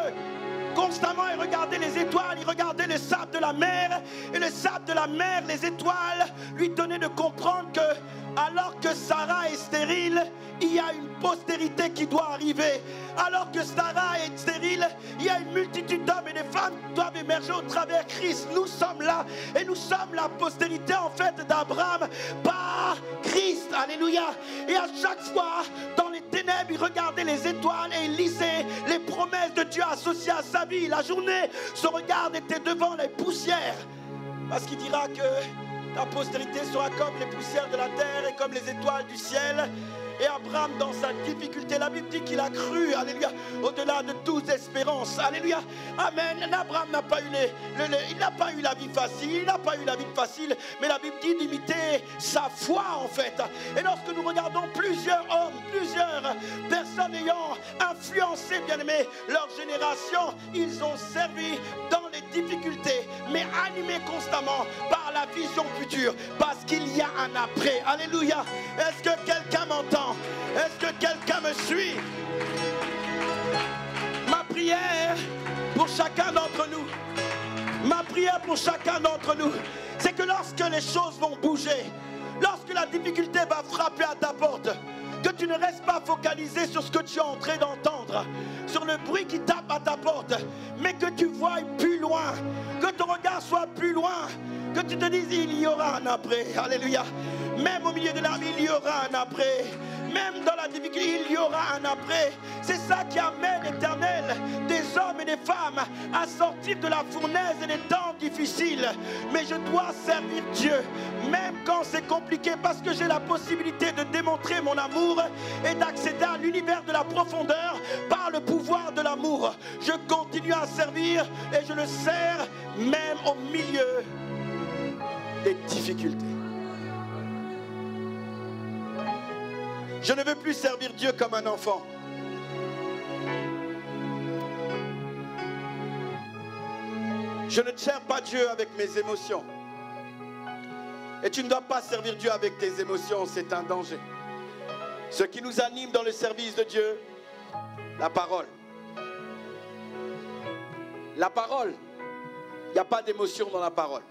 [SPEAKER 1] Constamment, il regardait les étoiles, il regardait le sable de la mer. Et le sable de la mer, les étoiles, lui donnaient de comprendre que, alors que Sarah est stérile, il y a une postérité qui doit arriver. Alors que Sarah est stérile, il y a une multitude d'hommes et de femmes qui doivent émerger au travers Christ. Nous sommes là et nous sommes la postérité en fait d'Abraham par Christ. Alléluia. Et à chaque fois, dans les ténèbres, il regardait les étoiles et il lisait les promesses de Dieu associées à sa vie. La journée, son regard était devant les poussières. Parce qu'il dira que Ta postérité sera comme les poussières de la terre et comme les étoiles du ciel. Et Abraham, dans sa difficulté, la Bible dit qu'il a cru, alléluia, au-delà de toute espérance. Alléluia. Amen. Abraham n'a pas eu il n'a pas eu la vie facile, il n'a pas eu la vie facile, mais la Bible dit d'imiter sa foi en fait. Et lorsque nous regardons plusieurs hommes, plusieurs personnes ayant influencé, bien aimé, leur génération, ils ont servi dans les difficultés, mais animés constamment par la vision future, parce qu'il y a un après. Alléluia. Est-ce que quelqu'un m'entend? Est-ce que quelqu'un me suit? Ma prière pour chacun d'entre nous, c'est que lorsque les choses vont bouger, lorsque la difficulté va frapper à ta porte, que tu ne restes pas focalisé sur ce que tu es en train d'entendre, sur le bruit qui tape à ta porte, mais que tu voies plus loin, que ton regard soit plus loin, que tu te dises il y aura un après. Alléluia. Même au milieu de la vie, il y aura un après. Même dans la difficulté, il y aura un après. C'est ça qui amène, l'Éternel, des hommes et des femmes à sortir de la fournaise et des temps difficiles. Mais je dois servir Dieu, même quand c'est compliqué, parce que j'ai la possibilité de démontrer mon amour et d'accéder à l'univers de la profondeur par le pouvoir de l'amour. Je continue à servir et je le sers même au milieu des difficultés. Je ne veux plus servir Dieu comme un enfant. Je ne sers pas Dieu avec mes émotions. Et tu ne dois pas servir Dieu avec tes émotions, c'est un danger. Ce qui nous anime dans le service de Dieu, la parole. La parole, il n'y a pas d'émotion dans la parole.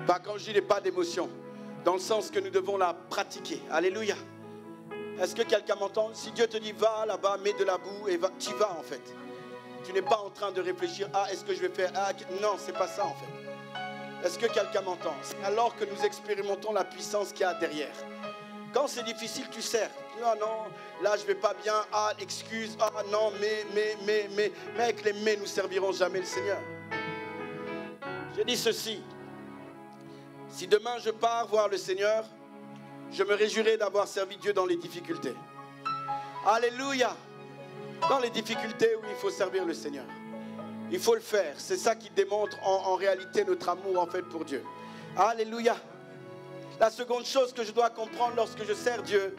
[SPEAKER 1] Pas quand je dis il n'y a pas d'émotion, dans le sens que nous devons la pratiquer. Alléluia. Est-ce que quelqu'un m'entend? Si Dieu te dit va là-bas, mets de la boue et va, tu vas en fait. Tu n'es pas en train de réfléchir, ah est-ce que je vais faire, ah non, c'est pas ça en fait. Est-ce que quelqu'un m'entend? C'est alors que nous expérimentons la puissance qu'il y a derrière. Quand c'est difficile, tu sers. Ah non, là je vais pas bien, ah excuse, ah non, mais avec les mais nous servirons jamais le Seigneur. J'ai dit ceci. Si demain je pars voir le Seigneur, je me réjouirai d'avoir servi Dieu dans les difficultés. Alléluia. Dans les difficultés où il faut servir le Seigneur. Il faut le faire. C'est ça qui démontre en réalité notre amour en fait pour Dieu. Alléluia. La seconde chose que je dois comprendre lorsque je sers Dieu,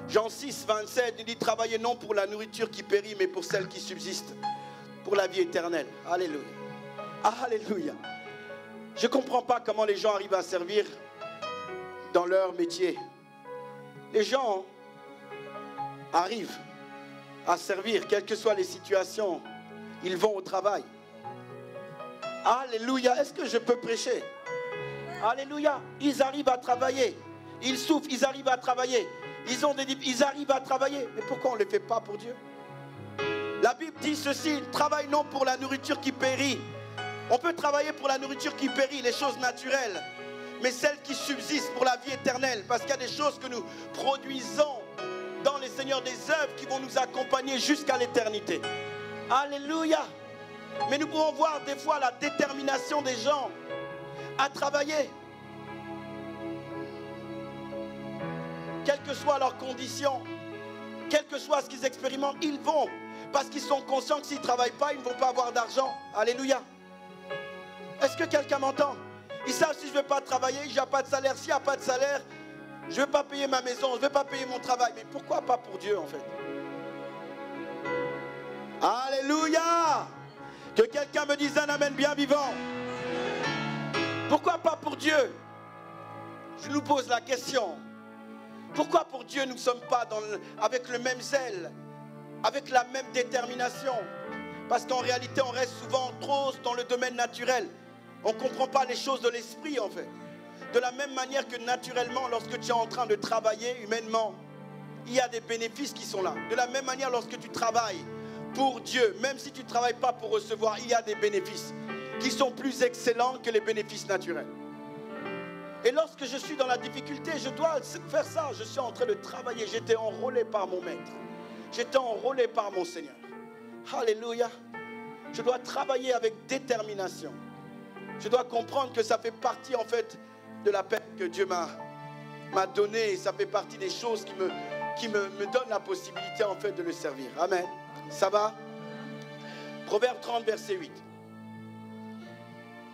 [SPEAKER 1] Jean 6, 27, il dit travaillez non pour la nourriture qui périt, mais pour celle qui subsiste, pour la vie éternelle. Alléluia. Alléluia. Je ne comprends pas comment les gens arrivent à servir dans leur métier. Les gens arrivent à servir, quelles que soient les situations. Ils vont au travail. Alléluia. Est-ce que je peux prêcher? Alléluia. Ils arrivent à travailler. Ils souffrent, ils arrivent à travailler. Ils arrivent à travailler. Mais pourquoi on ne le fait pas pour Dieu? La Bible dit ceci, travaille non pour la nourriture qui périt. On peut travailler pour la nourriture qui périt, les choses naturelles, mais celles qui subsistent pour la vie éternelle, parce qu'il y a des choses que nous produisons dans les Seigneurs, des œuvres qui vont nous accompagner jusqu'à l'éternité. Alléluia. Mais nous pouvons voir des fois la détermination des gens à travailler. Quelles que soient leurs conditions, quel que soit ce qu'ils expérimentent, ils vont, parce qu'ils sont conscients que s'ils ne travaillent pas, ils ne vont pas avoir d'argent. Alléluia. Est-ce que quelqu'un m'entend? Ils savent si je ne vais pas travailler, il n'y a pas de salaire. S'il n'y a pas de salaire, je ne vais pas payer ma maison, je ne vais pas payer mon travail. Mais pourquoi pas pour Dieu en fait? Alléluia. Que quelqu'un me dise un amen bien vivant. Pourquoi pas pour Dieu? Je nous pose la question. Pourquoi pour Dieu nous ne sommes pas avec le même zèle, avec la même détermination? Parce qu'en réalité on reste souvent trop dans le domaine naturel. On ne comprend pas les choses de l'esprit en fait. De la même manière que naturellement, lorsque tu es en train de travailler humainement, il y a des bénéfices qui sont là. De la même manière, lorsque tu travailles pour Dieu, même si tu ne travailles pas pour recevoir, il y a des bénéfices qui sont plus excellents que les bénéfices naturels. Et lorsque je suis dans la difficulté, je dois faire ça. Je suis en train de travailler. J'étais enrôlé par mon maître. J'étais enrôlé par mon Seigneur. Alléluia. Je dois travailler avec détermination. Je dois comprendre que ça fait partie en fait de la paix que Dieu m'a donnée. Ça fait partie des choses qui me donnent la possibilité en fait de le servir. Amen. Ça va? Proverbe 30, verset 8.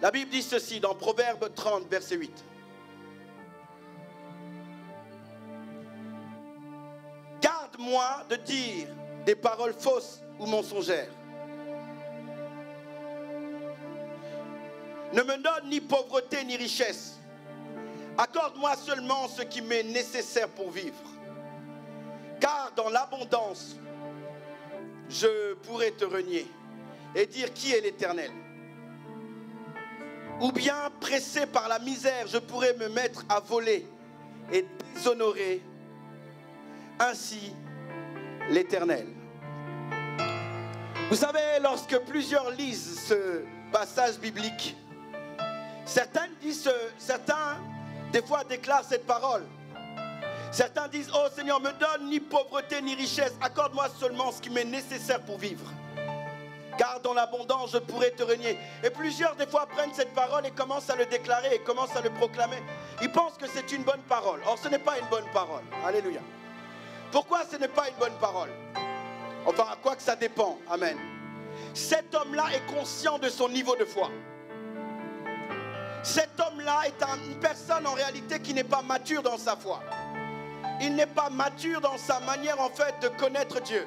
[SPEAKER 1] La Bible dit ceci dans Proverbe 30, verset 8. Garde-moi de dire des paroles fausses ou mensongères. Ne me donne ni pauvreté ni richesse. Accorde-moi seulement ce qui m'est nécessaire pour vivre. Car dans l'abondance, je pourrais te renier et dire qui est l'Éternel. Ou bien pressé par la misère, je pourrais me mettre à voler et déshonorer ainsi l'Éternel. Vous savez, lorsque plusieurs lisent ce passage biblique, certains des fois déclarent cette parole. Certains disent, oh Seigneur, me donne ni pauvreté ni richesse, accorde-moi seulement ce qui m'est nécessaire pour vivre. Car dans l'abondance, je pourrais te renier. Et plusieurs, des fois, prennent cette parole et commencent à le déclarer et commencent à le proclamer. Ils pensent que c'est une bonne parole. Or, ce n'est pas une bonne parole. Alléluia. Pourquoi ce n'est pas une bonne parole? Enfin, à quoi que ça dépend. Amen. Cet homme-là est conscient de son niveau de foi. Cet homme-là est une personne en réalité qui n'est pas mature dans sa foi. Il n'est pas mature dans sa manière en fait de connaître Dieu.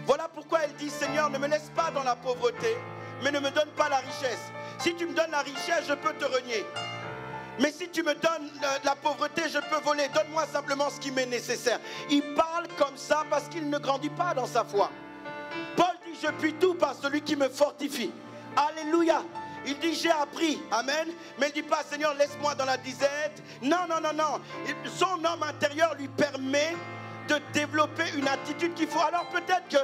[SPEAKER 1] Voilà pourquoi elle dit, Seigneur, ne me laisse pas dans la pauvreté, mais ne me donne pas la richesse. Si tu me donnes la richesse, je peux te renier. Mais si tu me donnes la pauvreté, je peux voler. Donne-moi simplement ce qui m'est nécessaire. Il parle comme ça parce qu'il ne grandit pas dans sa foi. Paul dit, je puis tout par celui qui me fortifie. Alléluia. Il dit, j'ai appris. Amen. Mais il ne dit pas, Seigneur, laisse-moi dans la disette. Non, non, non, non. Son homme intérieur lui permet de développer une attitude qu'il faut. Alors peut-être que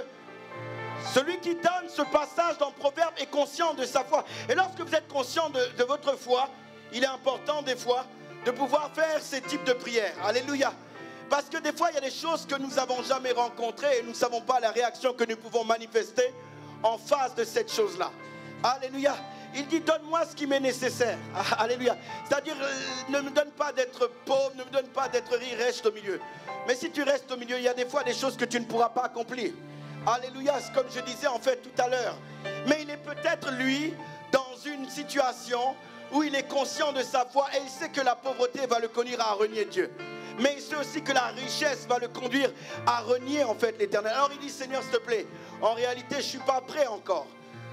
[SPEAKER 1] celui qui donne ce passage dans Proverbe est conscient de sa foi. Et lorsque vous êtes conscient de votre foi, il est important des fois de pouvoir faire ces types de prières. Alléluia. Parce que des fois, il y a des choses que nous n'avons jamais rencontrées et nous ne savons pas la réaction que nous pouvons manifester en face de cette chose-là. Alléluia. Il dit, donne-moi ce qui m'est nécessaire. Alléluia. C'est-à-dire, ne me donne pas d'être pauvre, ne me donne pas d'être riche, reste au milieu. Mais si tu restes au milieu, il y a des fois des choses que tu ne pourras pas accomplir. Alléluia, c'est comme je disais en fait tout à l'heure. Mais il est peut-être lui dans une situation où il est conscient de sa foi et il sait que la pauvreté va le conduire à renier Dieu. Mais il sait aussi que la richesse va le conduire à renier en fait l'Éternel. Alors il dit, Seigneur, s'il te plaît, en réalité, je ne suis pas prêt encore.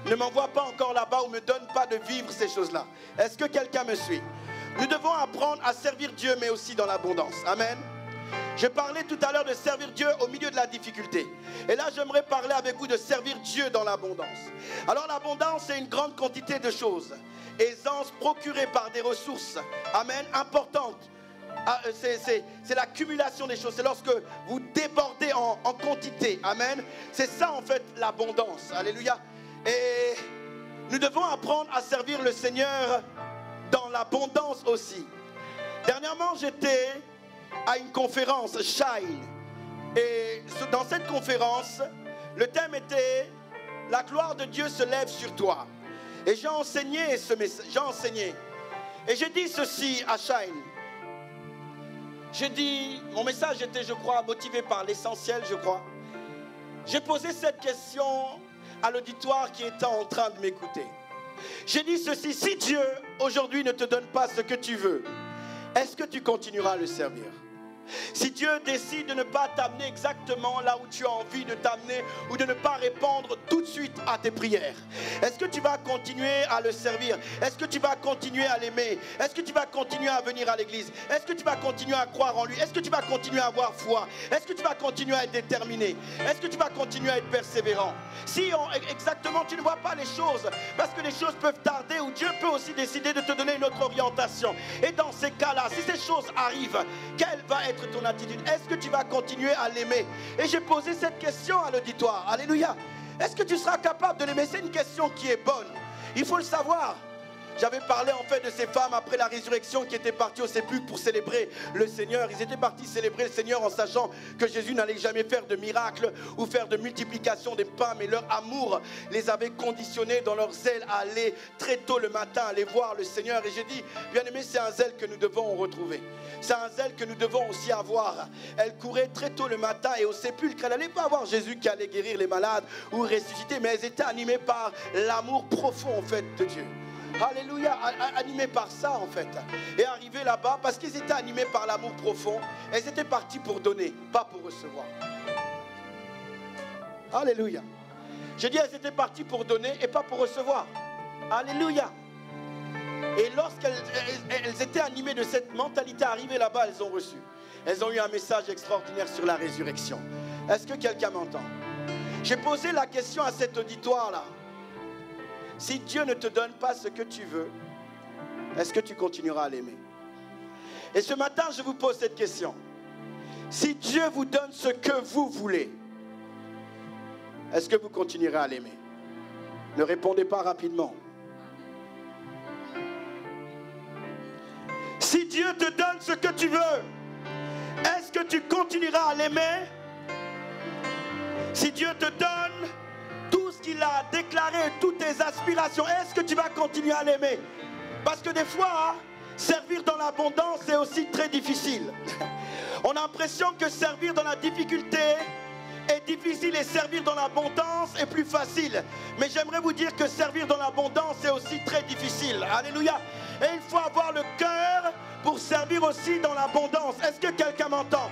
[SPEAKER 1] Ne m'envoie pas encore là-bas ou ne me donne pas de vivre ces choses-là. Est-ce que quelqu'un me suit? Nous devons apprendre à servir Dieu, mais aussi dans l'abondance. Amen. Je parlais tout à l'heure de servir Dieu au milieu de la difficulté. Et là, j'aimerais parler avec vous de servir Dieu dans l'abondance. Alors, l'abondance, c'est une grande quantité de choses. Aisance procurée par des ressources. Amen. Importantes. C'est l'accumulation des choses. C'est lorsque vous débordez en quantité. Amen. C'est ça, en fait, l'abondance. Alléluia. Et nous devons apprendre à servir le Seigneur dans l'abondance aussi. Dernièrement, j'étais à une conférence, Shine. Et dans cette conférence, le thème était « La gloire de Dieu se lève sur toi ». Et j'ai enseigné ce message, Et j'ai dit ceci à Shine. J'ai dit, mon message était, je crois, motivé par l'essentiel, je crois. J'ai posé cette question à l'auditoire qui était en train de m'écouter. J'ai dit ceci, si Dieu aujourd'hui ne te donne pas ce que tu veux, est-ce que tu continueras à le servir? Si Dieu décide de ne pas t'amener exactement là où tu as envie de t'amener ou de ne pas répondre tout de suite à tes prières, est-ce que tu vas continuer à le servir? Est-ce que tu vas continuer à l'aimer? Est-ce que tu vas continuer à venir à l'église? Est-ce que tu vas continuer à croire en lui? Est-ce que tu vas continuer à avoir foi? Est-ce que tu vas continuer à être déterminé? Est-ce que tu vas continuer à être persévérant? Si exactement tu ne vois pas les choses, parce que les choses peuvent tarder ou Dieu peut aussi décider de te donner une autre orientation. Et dans ces cas-là, si ces choses arrivent, quelle va être ton attitude? Est-ce que tu vas continuer à l'aimer? Et j'ai posé cette question à l'auditoire. Alléluia. Est-ce que tu seras capable de l'aimer? C'est une question qui est bonne. Il faut le savoir. J'avais parlé en fait de ces femmes après la résurrection qui étaient parties au sépulcre pour célébrer le Seigneur. Ils étaient partis célébrer le Seigneur en sachant que Jésus n'allait jamais faire de miracle ou faire de multiplication des pains, mais leur amour les avait conditionnés dans leur zèle à aller très tôt le matin, aller voir le Seigneur. Et j'ai dit, bien aimé, c'est un zèle que nous devons retrouver. C'est un zèle que nous devons aussi avoir. Elle courait très tôt le matin et au sépulcre, elle n'allait pas voir Jésus qui allait guérir les malades ou ressusciter, mais elles étaient animées par l'amour profond en fait de Dieu. Alléluia, animées par ça en fait. Et arrivées là-bas, parce qu'ils étaient animés par l'amour profond, elles étaient parties pour donner, pas pour recevoir. Alléluia. J'ai dit, elles étaient parties pour donner et pas pour recevoir. Alléluia. Et lorsqu'elles étaient animées de cette mentalité, arrivées là-bas, elles ont reçu. Elles ont eu un message extraordinaire sur la résurrection. Est-ce que quelqu'un m'entend? J'ai posé la question à cet auditoire-là. Si Dieu ne te donne pas ce que tu veux, est-ce que tu continueras à l'aimer? Et ce matin, je vous pose cette question. Si Dieu vous donne ce que vous voulez, est-ce que vous continuerez à l'aimer? Ne répondez pas rapidement. Si Dieu te donne ce que tu veux, est-ce que tu continueras à l'aimer? Si Dieu te donne tout ce qu'il a déclaré, toutes tes aspirations, est-ce que tu vas continuer à l'aimer? Parce que des fois, servir dans l'abondance, c'est aussi très difficile. On a l'impression que servir dans la difficulté est difficile et servir dans l'abondance est plus facile. Mais j'aimerais vous dire que servir dans l'abondance est aussi très difficile. Alléluia. Et il faut avoir le cœur pour servir aussi dans l'abondance. Est-ce que quelqu'un m'entend?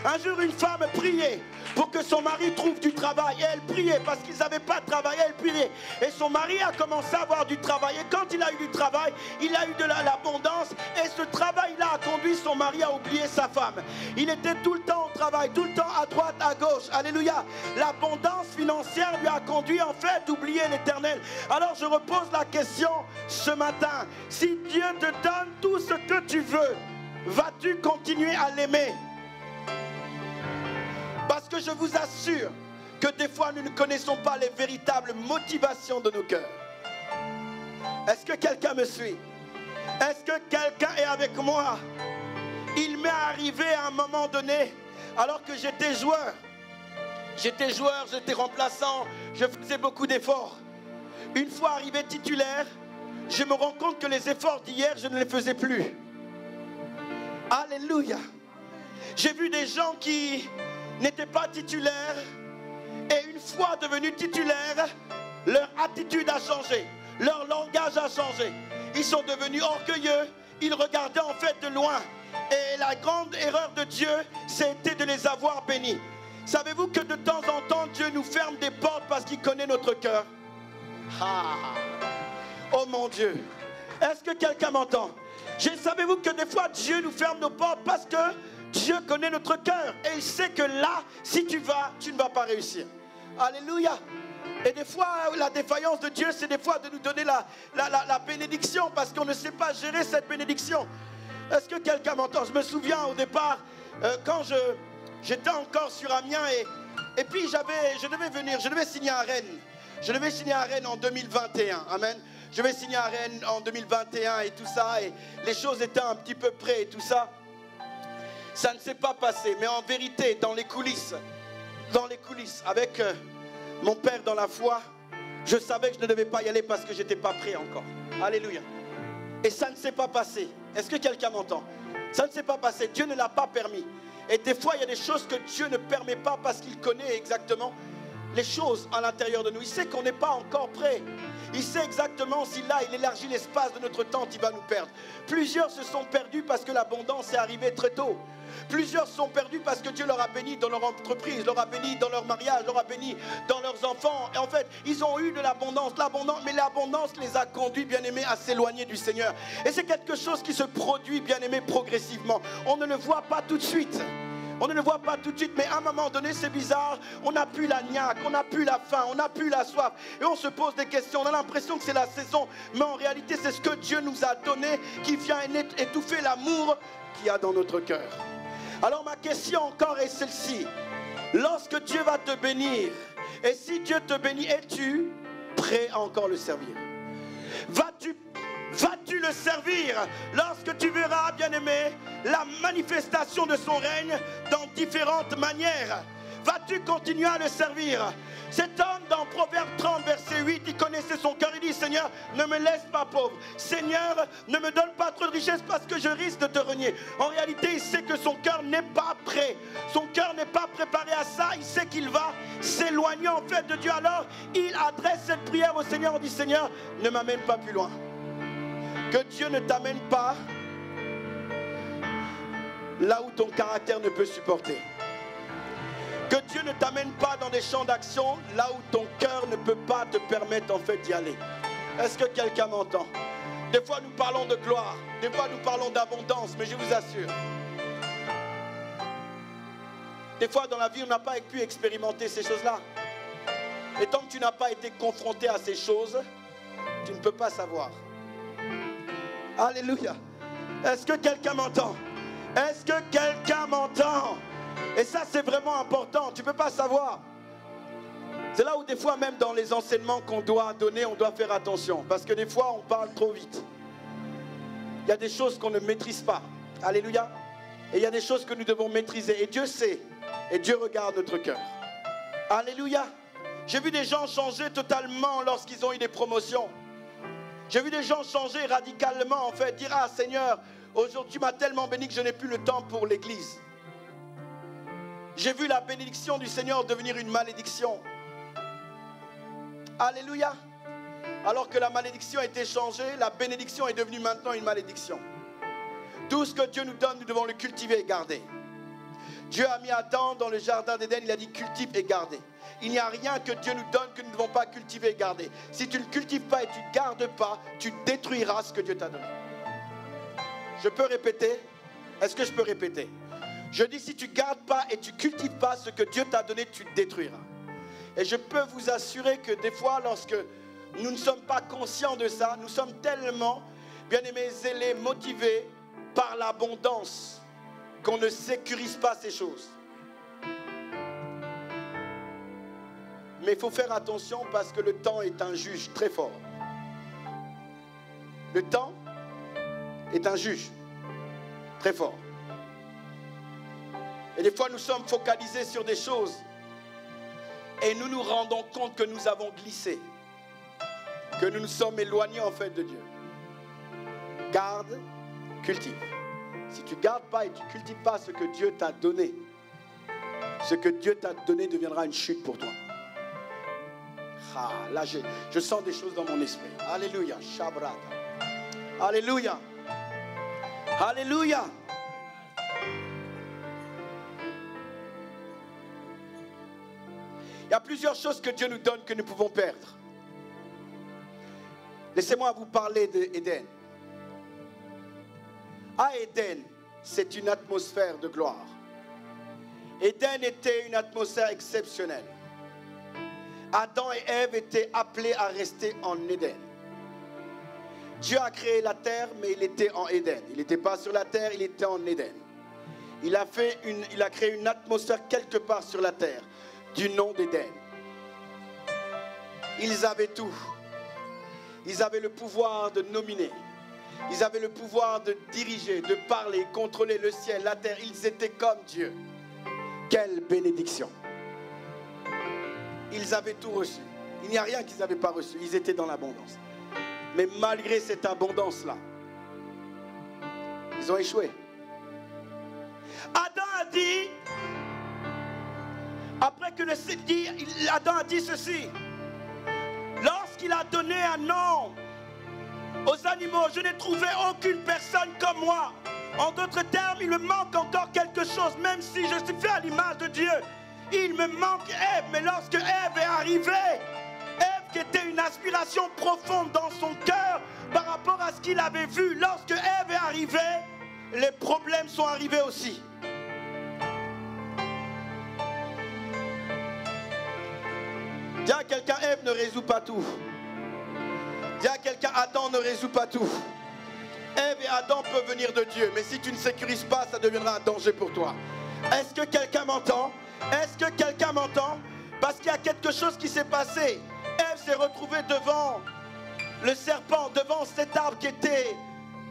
[SPEAKER 1] Un jour, une femme priait pour que son mari trouve du travail. Et elle priait parce qu'ils n'avaient pas de travail. Elle priait. Et son mari a commencé à avoir du travail. Et quand il a eu du travail, il a eu de l'abondance. Et ce travail-là a conduit son mari à oublier sa femme. Il était tout le temps au travail, tout le temps à droite, à gauche. Alléluia. L'abondance financière lui a conduit en fait d'oublier l'Éternel. Alors je repose la question ce matin. Si Dieu te donne tout ce que tu veux, vas-tu continuer à l'aimer? Parce que je vous assure que des fois nous ne connaissons pas les véritables motivations de nos cœurs. Est-ce que quelqu'un me suit? Est-ce que quelqu'un est avec moi? Il m'est arrivé à un moment donné, alors que j'étais joueur, j'étais remplaçant, je faisais beaucoup d'efforts. Une fois arrivé titulaire, je me rends compte que les efforts d'hier, je ne les faisais plus. Alléluia. J'ai vu des gens qui n'étaient pas titulaires et une fois devenus titulaires, leur attitude a changé, leur langage a changé. Ils sont devenus orgueilleux, ils regardaient en fait de loin. Et la grande erreur de Dieu, c'était de les avoir bénis. Savez-vous que de temps en temps, Dieu nous ferme des portes parce qu'il connaît notre cœur? Oh mon Dieu! Est-ce que quelqu'un m'entend? Savez-vous que des fois, Dieu nous ferme nos portes parce que Dieu connaît notre cœur et il sait que là, si tu vas, tu ne vas pas réussir. Alléluia. Et des fois, la défaillance de Dieu, c'est des fois de nous donner la bénédiction parce qu'on ne sait pas gérer cette bénédiction. Est-ce que quelqu'un m'entend? Je me souviens au départ, quand j'étais encore sur Amiens et puis je devais signer à Rennes. Je devais signer à Rennes en 2021. Amen. Je vais signer à Rennes en 2021 et tout ça. Et les choses étaient un petit peu près et tout ça. Ça ne s'est pas passé, mais en vérité, dans les coulisses, avec mon père dans la foi, je savais que je ne devais pas y aller parce que je n'étais pas prêt encore. Alléluia. Et ça ne s'est pas passé. Est-ce que quelqu'un m'entend? Ça ne s'est pas passé. Dieu ne l'a pas permis. Et des fois, il y a des choses que Dieu ne permet pas parce qu'il connaît exactement les choses à l'intérieur de nous. Il sait qu'on n'est pas encore prêt. Il sait exactement si là, il élargit l'espace de notre tente, il va nous perdre. Plusieurs se sont perdus parce que l'abondance est arrivée très tôt. Plusieurs se sont perdus parce que Dieu leur a béni dans leur entreprise, leur a béni dans leur mariage, leur a béni dans leurs enfants. Et en fait, ils ont eu de l'abondance, mais l'abondance les a conduits, bien-aimés, à s'éloigner du Seigneur. Et c'est quelque chose qui se produit, bien-aimés, progressivement. On ne le voit pas tout de suite. On ne le voit pas tout de suite, mais à un moment donné, c'est bizarre. On n'a plus la niaque, on n'a plus la faim, on n'a plus la soif. Et on se pose des questions. On a l'impression que c'est la saison. Mais en réalité, c'est ce que Dieu nous a donné qui vient étouffer l'amour qu'il y a dans notre cœur. Alors ma question encore est celle-ci. Lorsque Dieu va te bénir, et si Dieu te bénit, es-tu prêt à encore le servir? Vas-tu le servir lorsque tu verras, bien-aimé, la manifestation de son règne dans différentes manières? Vas-tu continuer à le servir? Cet homme dans Proverbe 30 verset 8, il connaissait son cœur, il dit: Seigneur, ne me laisse pas pauvre. Seigneur, ne me donne pas trop de richesse parce que je risque de te renier. En réalité, il sait que son cœur n'est pas prêt. Son cœur n'est pas préparé à ça. Il sait qu'il va s'éloigner en fait de Dieu. Alors, il adresse cette prière au Seigneur. On dit: Seigneur, ne m'amène pas plus loin. Que Dieu ne t'amène pas là où ton caractère ne peut supporter. Que Dieu ne t'amène pas dans des champs d'action là où ton cœur ne peut pas te permettre en fait d'y aller. Est-ce que quelqu'un m'entend? Des fois nous parlons de gloire, des fois nous parlons d'abondance, mais je vous assure, des fois dans la vie on n'a pas pu expérimenter ces choses-là. Et tant que tu n'as pas été confronté à ces choses, tu ne peux pas savoir. Alléluia. Est-ce que quelqu'un m'entend? Est-ce que quelqu'un m'entend? Et ça, c'est vraiment important. Tu ne peux pas savoir. C'est là où des fois, même dans les enseignements qu'on doit donner, on doit faire attention. Parce que des fois, on parle trop vite. Il y a des choses qu'on ne maîtrise pas. Alléluia. Et il y a des choses que nous devons maîtriser. Et Dieu sait. Et Dieu regarde notre cœur. Alléluia. J'ai vu des gens changer totalement lorsqu'ils ont eu des promotions. J'ai vu des gens changer radicalement, en fait. Dire: ah Seigneur, aujourd'hui tu m'as tellement béni que je n'ai plus le temps pour l'église. J'ai vu la bénédiction du Seigneur devenir une malédiction. Alléluia. Alors que la malédiction a été changée, la bénédiction est devenue maintenant une malédiction. Tout ce que Dieu nous donne, nous devons le cultiver et garder. Dieu a mis Adam dans le jardin d'Éden, il a dit: cultive et gardez. Il n'y a rien que Dieu nous donne que nous ne devons pas cultiver et garder. Si tu ne cultives pas et tu ne gardes pas, tu détruiras ce que Dieu t'a donné. Je peux répéter? Est-ce que je peux répéter? Je dis: si tu ne gardes pas et tu ne cultives pas ce que Dieu t'a donné, tu détruiras. Et je peux vous assurer que des fois, lorsque nous ne sommes pas conscients de ça, nous sommes tellement, bien-aimés, zélés, motivés par l'abondance qu'on ne sécurise pas ces choses. Mais il faut faire attention parce que le temps est un juge très fort. Le temps est un juge très fort. Et des fois, nous sommes focalisés sur des choses et nous nous rendons compte que nous avons glissé, que nous nous sommes éloignés en fait de Dieu. Garde, cultive. Si tu ne gardes pas et tu ne cultives pas ce que Dieu t'a donné, ce que Dieu t'a donné deviendra une chute pour toi. Ah, là, je sens des choses dans mon esprit. Alléluia. Shabrata. Alléluia. Alléluia. Il y a plusieurs choses que Dieu nous donne que nous pouvons perdre. Laissez-moi vous parler d'Éden. À Éden, c'est une atmosphère de gloire. Éden était une atmosphère exceptionnelle. Adam et Ève étaient appelés à rester en Éden. Dieu a créé la terre, mais il était en Éden. Il n'était pas sur la terre, il était en Éden. Il a créé une atmosphère quelque part sur la terre, du nom d'Éden. Ils avaient tout. Ils avaient le pouvoir de nominer. Ils avaient le pouvoir de diriger, de parler, contrôler le ciel, la terre. Ils étaient comme Dieu. Quelle bénédiction! Ils avaient tout reçu. Il n'y a rien qu'ils n'avaient pas reçu. Ils étaient dans l'abondance. Mais malgré cette abondance-là, ils ont échoué. Adam a dit, après que Adam a dit ceci: lorsqu'il a donné un nom aux animaux, je n'ai trouvé aucune personne comme moi. En d'autres termes, il me manque encore quelque chose, même si je suis fait à l'image de Dieu. Il me manque Ève. Mais lorsque Ève est arrivée, Ève qui était une aspiration profonde dans son cœur par rapport à ce qu'il avait vu, lorsque Ève est arrivée, les problèmes sont arrivés aussi. Dis à quelqu'un: Ève ne résout pas tout. Dis à quelqu'un: Adam ne résout pas tout. Ève et Adam peuvent venir de Dieu, mais si tu ne sécurises pas, ça deviendra un danger pour toi. Est-ce que quelqu'un m'entend? Est-ce que quelqu'un m'entend? Parce qu'il y a quelque chose qui s'est passé. Ève s'est retrouvée devant le serpent devant cet arbre qui était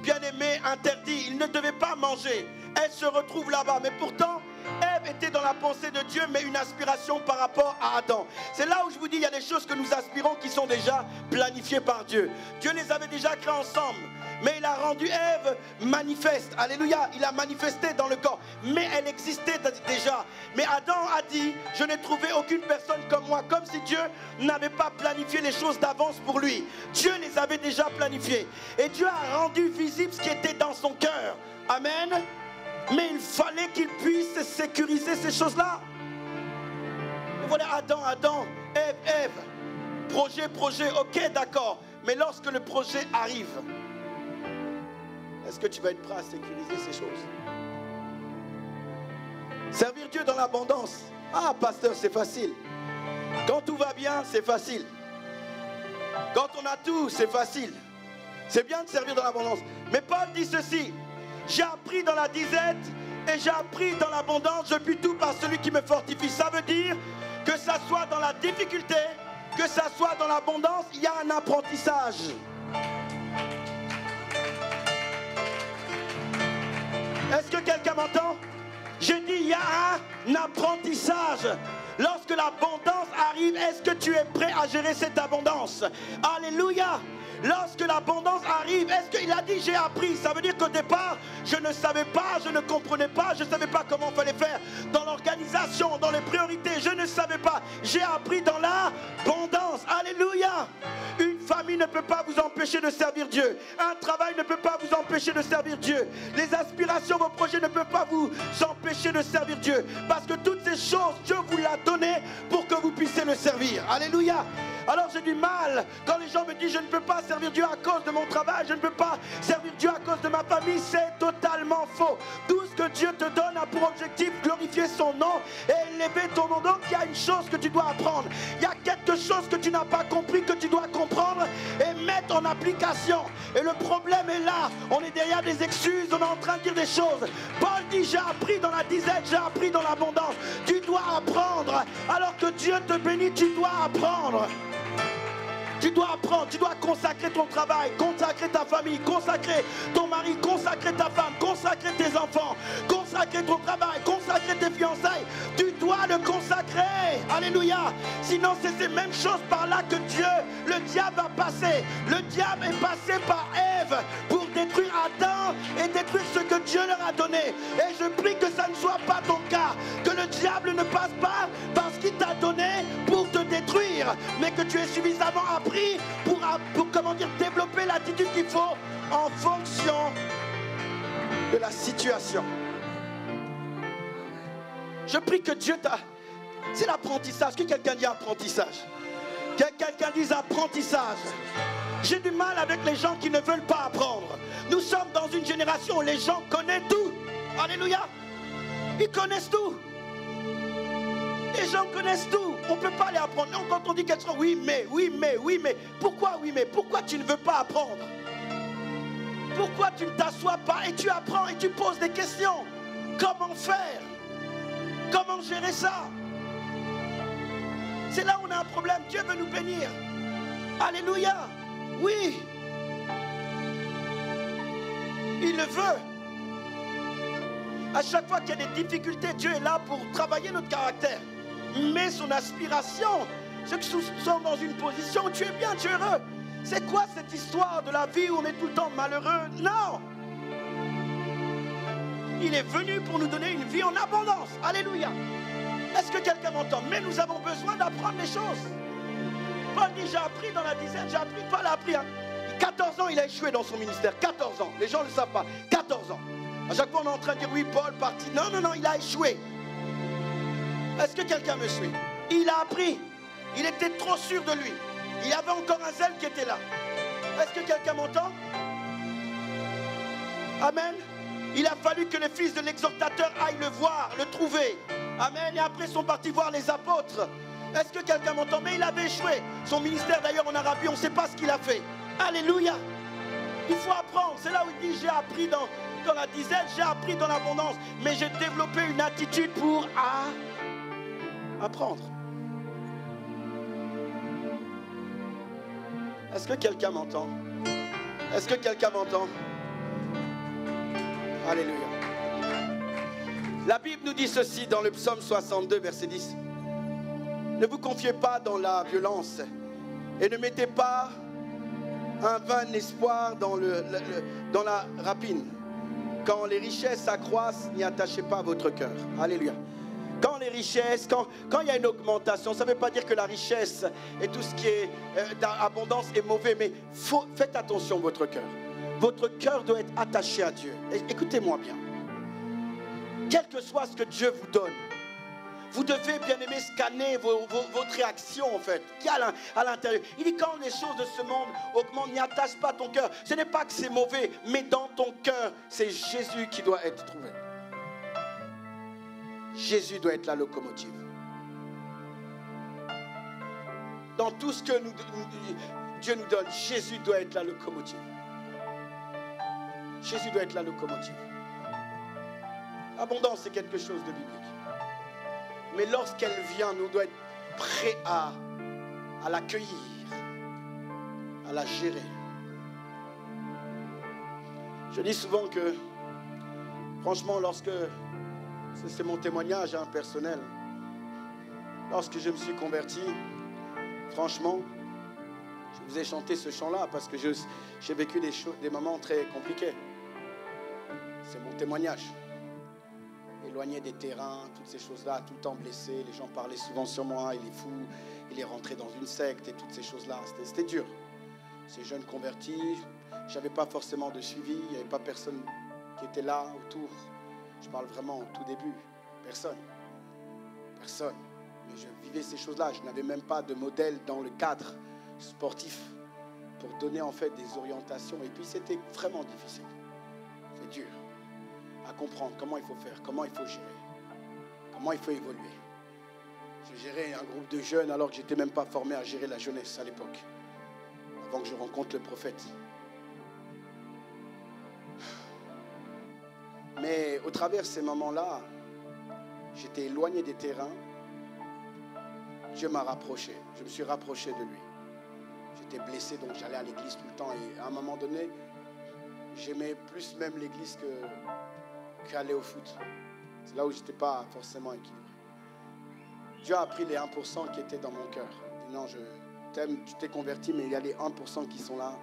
[SPEAKER 1] bien-aimé, interdit. Il ne devait pas manger. Elle se retrouve là-bas. Mais pourtant, Ève était dans la pensée de Dieu, mais une aspiration par rapport à Adam. C'est là où je vous dis, il y a des choses que nous aspirons qui sont déjà planifiées par Dieu. Dieu les avait déjà créées ensemble. Mais il a rendu Ève manifeste. Alléluia. Il a manifesté dans le corps. Mais elle existait déjà. Mais Adam a dit, je n'ai trouvé aucune personne comme moi. Comme si Dieu n'avait pas planifié les choses d'avance pour lui. Dieu les avait déjà planifiées. Et Dieu a rendu visible ce qui était dans son cœur. Amen. Mais il fallait qu'il puisse sécuriser ces choses-là. Et voilà, Adam, Ève. Projet, ok, d'accord. Mais lorsque le projet arrive, est-ce que tu vas être prêt à sécuriser ces choses? Servir Dieu dans l'abondance. Ah, pasteur, c'est facile. Quand tout va bien, c'est facile. Quand on a tout, c'est facile. C'est bien de servir dans l'abondance. Mais Paul dit ceci: j'ai appris dans la disette et j'ai appris dans l'abondance. Je puis tout par celui qui me fortifie. Ça veut dire que ça soit dans la difficulté, que ça soit dans l'abondance, il y a un apprentissage. Est-ce que quelqu'un m'entend? J'ai dit, il y a un apprentissage. Lorsque l'abondance arrive, est-ce que tu es prêt à gérer cette abondance? Alléluia. Lorsque l'abondance arrive, est-ce qu'il a dit j'ai appris? Ça veut dire qu'au départ, je ne savais pas, je ne comprenais pas, je ne savais pas comment il fallait faire dans l'organisation, dans les priorités, je ne savais pas. J'ai appris dans l'abondance. Alléluia. Une famille ne peut pas vous empêcher de servir Dieu. Un travail ne peut pas vous empêcher de servir Dieu. Les aspirations, vos projets ne peuvent pas vous empêcher de servir Dieu. Parce que toutes ces choses, Dieu vous l'a donné pour que vous puissiez le servir. Alléluia. Alors j'ai du mal quand les gens me disent je ne peux pas servir Dieu à cause de mon travail, je ne peux pas servir Dieu à cause de ma famille. C'est totalement faux. Tout ce que Dieu te donne a pour objectif glorifier son nom et élever ton nom. Donc il y a une chose que tu dois apprendre. Il y a quelque chose que tu n'as pas compris, que tu dois comprendre et mettre en application. Et le problème est là. On est derrière des excuses, on est en train de dire des choses. Paul dit j'ai appris dans la disette, j'ai appris dans l'abondance. Tu dois apprendre. Alors que Dieu te bénit, tu dois apprendre. Tu dois apprendre, tu dois consacrer ton travail, consacrer ta famille, consacrer ton mari, consacrer ta femme, consacrer tes enfants, consacrer ton travail, consacrer tes fiançailles. Tu dois le consacrer. Alléluia. Sinon c'est ces mêmes choses par là que Dieu, le diable va passer. Le diable est passé par Ève pour détruire Adam et détruire ce que Dieu leur a donné. Et je prie que ça ne soit pas ton cas. Que le diable ne passe pas par ce qu'il t'a donné pour te détruire. Mais que tu aies suffisamment appris pour comment dire, développer l'attitude qu'il faut en fonction de la situation. Je prie que Dieu t'a... C'est l'apprentissage. Que quelqu'un dit apprentissage. Que quelqu'un dise apprentissage. J'ai du mal avec les gens qui ne veulent pas apprendre. Nous sommes dans une génération où les gens connaissent tout. Alléluia. Ils connaissent tout. Les gens connaissent tout. On ne peut pas les apprendre. Non, quand on dit quelque chose, oui mais. Pourquoi oui mais? Pourquoi tu ne veux pas apprendre? Pourquoi tu ne t'assois pas et tu apprends et tu poses des questions? Comment faire? Comment gérer ça? C'est là où on a un problème. Dieu veut nous bénir. Alléluia. Oui. Il le veut. À chaque fois qu'il y a des difficultés, Dieu est là pour travailler notre caractère. Mais son aspiration, ceux qui sont dans une position où tu es bien, tu es heureux. C'est quoi cette histoire de la vie où on est tout le temps malheureux? Non. Il est venu pour nous donner une vie en abondance. Alléluia. Est-ce que quelqu'un m'entend? Mais nous avons besoin d'apprendre les choses. Paul dit j'ai appris dans la dizaine, j'ai appris. Paul a appris. 14 ans il a échoué dans son ministère. 14 ans. Les gens ne le savent pas. 14 ans. À chaque fois on est en train de dire oui Paul parti. Non, il a échoué. Est-ce que quelqu'un me suit? Il a appris. Il était trop sûr de lui. Il y avait encore un zèle qui était là. Est-ce que quelqu'un m'entend? Amen. Il a fallu que les fils de l'exhortateur aillent le voir, le trouver. Amen. Et après sont partis voir les apôtres. Est-ce que quelqu'un m'entend? Mais il avait échoué. Son ministère d'ailleurs en Arabie, on ne sait pas ce qu'il a fait. Alléluia. Il faut apprendre. C'est là où il dit j'ai appris dans la dizaine, j'ai appris dans l'abondance. Mais j'ai développé une attitude pour apprendre. Est-ce que quelqu'un m'entend? Est-ce que quelqu'un m'entend? Alléluia. La Bible nous dit ceci dans le psaume 62, verset 10. Ne vous confiez pas dans la violence et ne mettez pas un vain espoir dans la rapine. Quand les richesses s'accroissent, n'y attachez pas votre cœur. Alléluia. Quand les richesses, quand il y a une augmentation, ça ne veut pas dire que la richesse et tout ce qui est d'abondance est mauvais, mais faites attention à votre cœur. Votre cœur doit être attaché à Dieu. Écoutez-moi bien. Quel que soit ce que Dieu vous donne, vous devez, bien aimé, scanner votre réaction, en fait, qui est à l'intérieur. Il dit, quand les choses de ce monde augmentent, n'y attache pas ton cœur. Ce n'est pas que c'est mauvais, mais dans ton cœur, c'est Jésus qui doit être trouvé. Jésus doit être la locomotive. Dans tout ce que Dieu nous donne, Jésus doit être la locomotive. Jésus doit être la locomotive. L'abondance, c'est quelque chose de biblique. Mais lorsqu'elle vient, nous devons être prêts à l'accueillir, à la gérer. Je dis souvent que, franchement, c'est mon témoignage personnel, lorsque je me suis converti, franchement, je vous ai chanté ce chant-là parce que j'ai vécu des moments très compliqués. C'est mon témoignage. Éloigné des terrains, toutes ces choses-là, tout le temps blessé. Les gens parlaient souvent sur moi, il est fou, il est rentré dans une secte et toutes ces choses-là. C'était dur. Ces jeunes convertis, je n'avais pas forcément de suivi, il n'y avait pas personne qui était là autour. Je parle vraiment au tout début. Personne. Personne. Mais je vivais ces choses-là. Je n'avais même pas de modèle dans le cadre sportif pour donner en fait des orientations. Et puis c'était vraiment difficile. C'est dur à comprendre comment il faut faire, comment il faut gérer, comment il faut évoluer. Je gérais un groupe de jeunes alors que je n'étais même pas formé à gérer la jeunesse à l'époque, avant que je rencontre le prophète. Mais au travers de ces moments-là, j'étais éloigné des terrains. Dieu m'a rapproché. Je me suis rapproché de lui. J'étais blessé, donc j'allais à l'église tout le temps. Et à un moment donné, j'aimais plus même l'église qu'aller au foot. C'est là où je n'étais pas forcément équilibré. Dieu a pris les 1% qui étaient dans mon cœur. Il dit non, je t'aime, tu t'es converti, mais il y a les 1% qui sont là.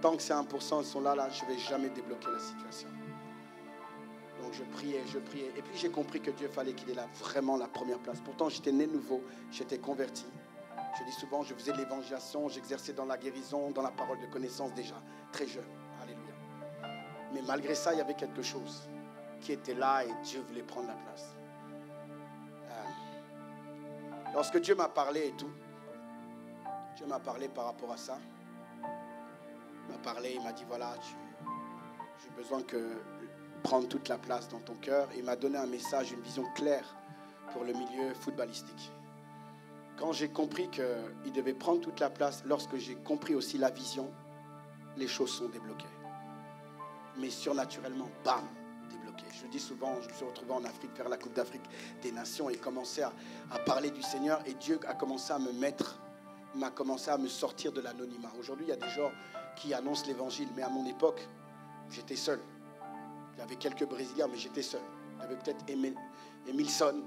[SPEAKER 1] Tant que ces 1% sont là, je ne vais jamais débloquer la situation. Donc je priais. Et puis j'ai compris que Dieu fallait qu'il ait là vraiment la première place. Pourtant j'étais né nouveau, j'étais converti. Je dis souvent, je faisais de l'évangélisation, j'exerçais dans la guérison, dans la parole de connaissance déjà, très jeune. Alléluia. Mais malgré ça, il y avait quelque chose qui était là et Dieu voulait prendre la place. Lorsque Dieu m'a parlé et tout, Dieu m'a parlé par rapport à ça. Il m'a parlé, il m'a dit voilà, j'ai besoin que prendre toute la place dans ton cœur. Il m'a donné un message, une vision claire pour le milieu footballistique. Quand j'ai compris qu'il devait prendre toute la place, lorsque j'ai compris aussi la vision, les choses sont débloquées. Mais surnaturellement, bam, débloquées. Je dis souvent, je me suis retrouvé en Afrique, faire la Coupe d'Afrique des Nations et commencer à parler du Seigneur. Et Dieu a commencé à m'a commencé à me sortir de l'anonymat. Aujourd'hui, il y a des gens qui annoncent l'évangile, mais à mon époque, j'étais seul. Il y avait quelques Brésiliens, mais j'étais seul. Il y avait peut-être Emilson,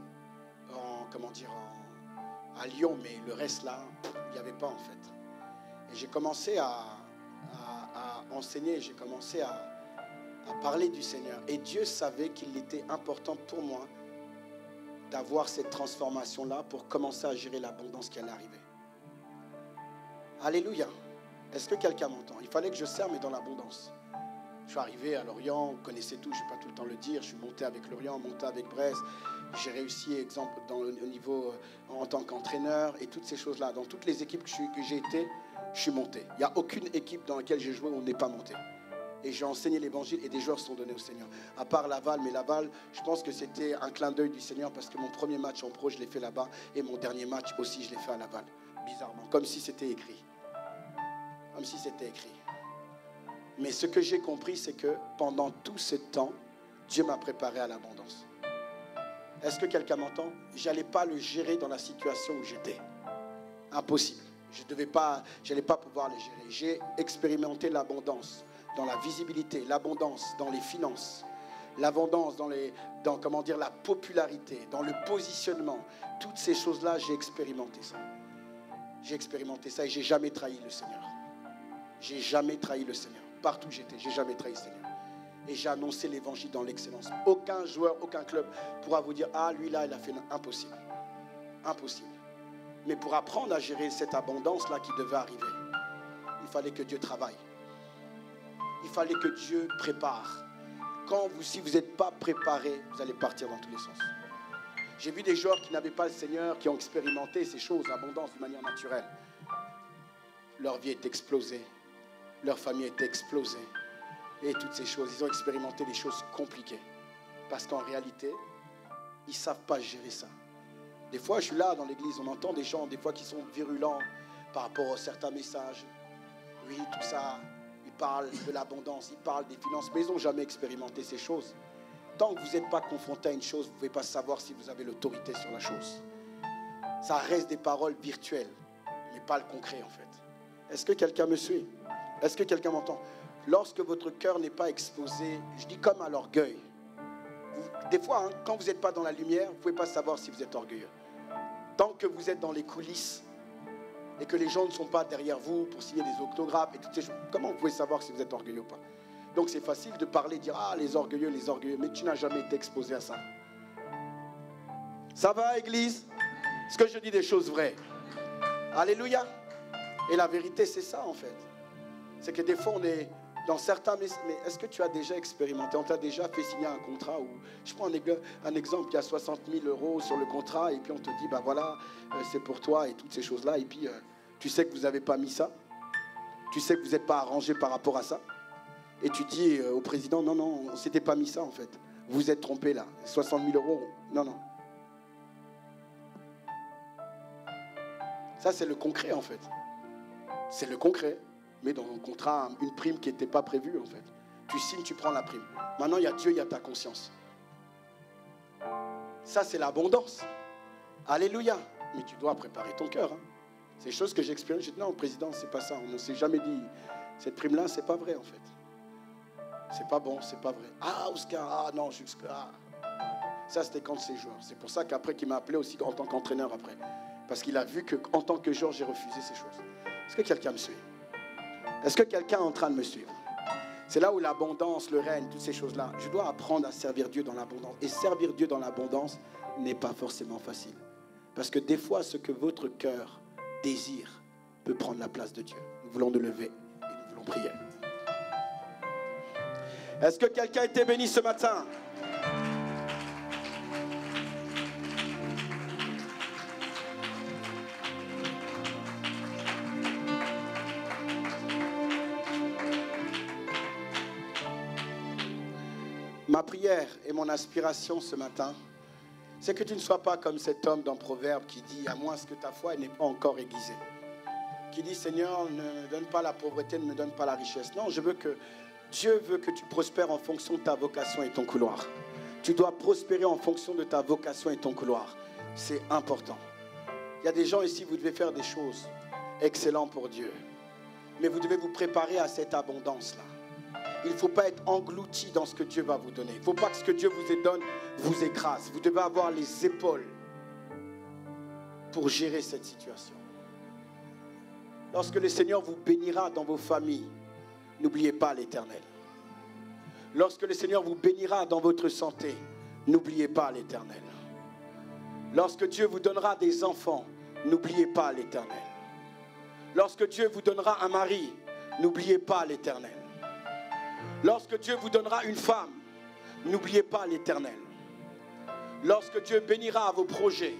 [SPEAKER 1] à Lyon, mais le reste là, il n'y avait pas en fait. Et j'ai commencé à enseigner, j'ai commencé à parler du Seigneur. Et Dieu savait qu'il était important pour moi d'avoir cette transformation-là pour commencer à gérer l'abondance qui allait arriver. Alléluia. Est-ce que quelqu'un m'entend? Il fallait que je serve, mais dans l'abondance. Je suis arrivé à Lorient, vous connaissez tout, je ne vais pas tout le temps le dire. Je suis monté avec Lorient, monté avec Brest. J'ai réussi, exemple, au niveau en tant qu'entraîneur et toutes ces choses-là. Dans toutes les équipes que j'ai été, je suis monté. Il n'y a aucune équipe dans laquelle j'ai joué où on n'est pas monté. Et j'ai enseigné l'évangile et des joueurs sont donnés au Seigneur. À part Laval, mais Laval, je pense que c'était un clin d'œil du Seigneur parce que mon premier match en pro, je l'ai fait là-bas. Et mon dernier match aussi, je l'ai fait à Laval. Bizarrement, comme si c'était écrit. Comme si c'était écrit. Mais ce que j'ai compris, c'est que pendant tout ce temps, Dieu m'a préparé à l'abondance. Est-ce que quelqu'un m'entend? Je n'allais pas le gérer dans la situation où j'étais. Impossible.
[SPEAKER 2] n'allais pas pouvoir les gérer. J'ai expérimenté l'abondance dans la visibilité, l'abondance dans les finances, l'abondance dans la popularité, dans le positionnement. Toutes ces choses-là, j'ai expérimenté ça. J'ai expérimenté ça et j'ai jamais trahi le Seigneur. J'ai jamais trahi le Seigneur. Partout où j'étais, j'ai jamais trahi le Seigneur. Et j'ai annoncé l'évangile dans l'excellence. Aucun joueur, aucun club pourra vous dire « Ah, lui là, il a fait impossible. » Impossible. Mais pour apprendre à gérer cette abondance-là qui devait arriver, il fallait que Dieu travaille. Il fallait que Dieu prépare. Si vous n'êtes pas préparé, vous allez partir dans tous les sens. J'ai vu des joueurs qui n'avaient pas le Seigneur, qui ont expérimenté ces choses, l'abondance de manière naturelle. Leur vie est explosée. Leur famille est explosée. Et toutes ces choses, ils ont expérimenté des choses compliquées. Parce qu'en réalité, ils ne savent pas gérer ça. Des fois, je suis là dans l'église, on entend des gens, des fois, qui sont virulents par rapport à certains messages. Oui, tout ça, ils parlent de l'abondance, ils parlent des finances, mais ils n'ont jamais expérimenté ces choses. Tant que vous n'êtes pas confronté à une chose, vous ne pouvez pas savoir si vous avez l'autorité sur la chose. Ça reste des paroles virtuelles, mais pas le concret, en fait. Est-ce que quelqu'un me suit? Est-ce que quelqu'un m'entend? Lorsque votre cœur n'est pas exposé, je dis comme à l'orgueil. Des fois, quand vous n'êtes pas dans la lumière, vous ne pouvez pas savoir si vous êtes orgueilleux. Tant que vous êtes dans les coulisses et que les gens ne sont pas derrière vous pour signer des autographes et toutes ces choses, comment vous pouvez savoir si vous êtes orgueilleux ou pas? Donc c'est facile de parler, de dire « Ah, les orgueilleux, mais tu n'as jamais été exposé à ça. » Ça va, Église? Est-ce que je dis des choses vraies? Alléluia. Et la vérité, c'est ça, en fait. C'est que des fois, on est dans certains... Mais est-ce que tu as déjà expérimenté? On t'a déjà fait signer un contrat où... Je prends un exemple, il y a 60 000 € sur le contrat et puis on te dit, bah voilà, c'est pour toi et toutes ces choses-là. Et puis, tu sais que vous n'avez pas mis ça. Tu sais que vous n'êtes pas arrangé par rapport à ça. Et tu dis au président, non, on ne s'était pas mis ça, en fait. Vous vous êtes trompé, là. 60 000 €, non. Ça, c'est le concret, en fait. C'est le concret. Mais dans un contrat, une prime qui n'était pas prévue, en fait. Tu signes, tu prends la prime. Maintenant, il y a Dieu, il y a ta conscience. Ça, c'est l'abondance. Alléluia. Mais tu dois préparer ton cœur. Hein. C'est des choses que j'ai expérimentées. J'ai dit, non, président, c'est pas ça. On ne s'est jamais dit, cette prime-là, c'est pas vrai, en fait. C'est pas bon, c'est pas vrai. Ah, Oscar, ah non, jusqu'à... Ça, c'était quand c'est joueur. C'est pour ça qu'après, qu'il m'a appelé aussi en tant qu'entraîneur après. Parce qu'il a vu qu'en tant que joueur, j'ai refusé ces choses. Est-ce que quelqu'un me suit? Est-ce que quelqu'un est en train de me suivre? C'est là où l'abondance, le règne, toutes ces choses-là. Je dois apprendre à servir Dieu dans l'abondance. Et servir Dieu dans l'abondance n'est pas forcément facile. Parce que des fois, ce que votre cœur désire peut prendre la place de Dieu. Nous voulons nous lever et nous voulons prier. Est-ce que quelqu'un a été béni ce matin? Ma prière et mon aspiration ce matin, c'est que tu ne sois pas comme cet homme dans Proverbe qui dit, à moins que ta foi n'est pas encore aiguisée. Qui dit, Seigneur, ne me donne pas la pauvreté, ne me donne pas la richesse. Non, Dieu veut que tu prospères en fonction de ta vocation et ton couloir. Tu dois prospérer en fonction de ta vocation et ton couloir. C'est important. Il y a des gens ici, vous devez faire des choses excellentes pour Dieu. Mais vous devez vous préparer à cette abondance-là. Il ne faut pas être englouti dans ce que Dieu va vous donner. Il ne faut pas que ce que Dieu vous donne vous écrase. Vous devez avoir les épaules pour gérer cette situation. Lorsque le Seigneur vous bénira dans vos familles, n'oubliez pas l'Éternel. Lorsque le Seigneur vous bénira dans votre santé, n'oubliez pas l'Éternel. Lorsque Dieu vous donnera des enfants, n'oubliez pas l'Éternel. Lorsque Dieu vous donnera un mari, n'oubliez pas l'Éternel. Lorsque Dieu vous donnera une femme, n'oubliez pas l'Éternel. Lorsque Dieu bénira vos projets,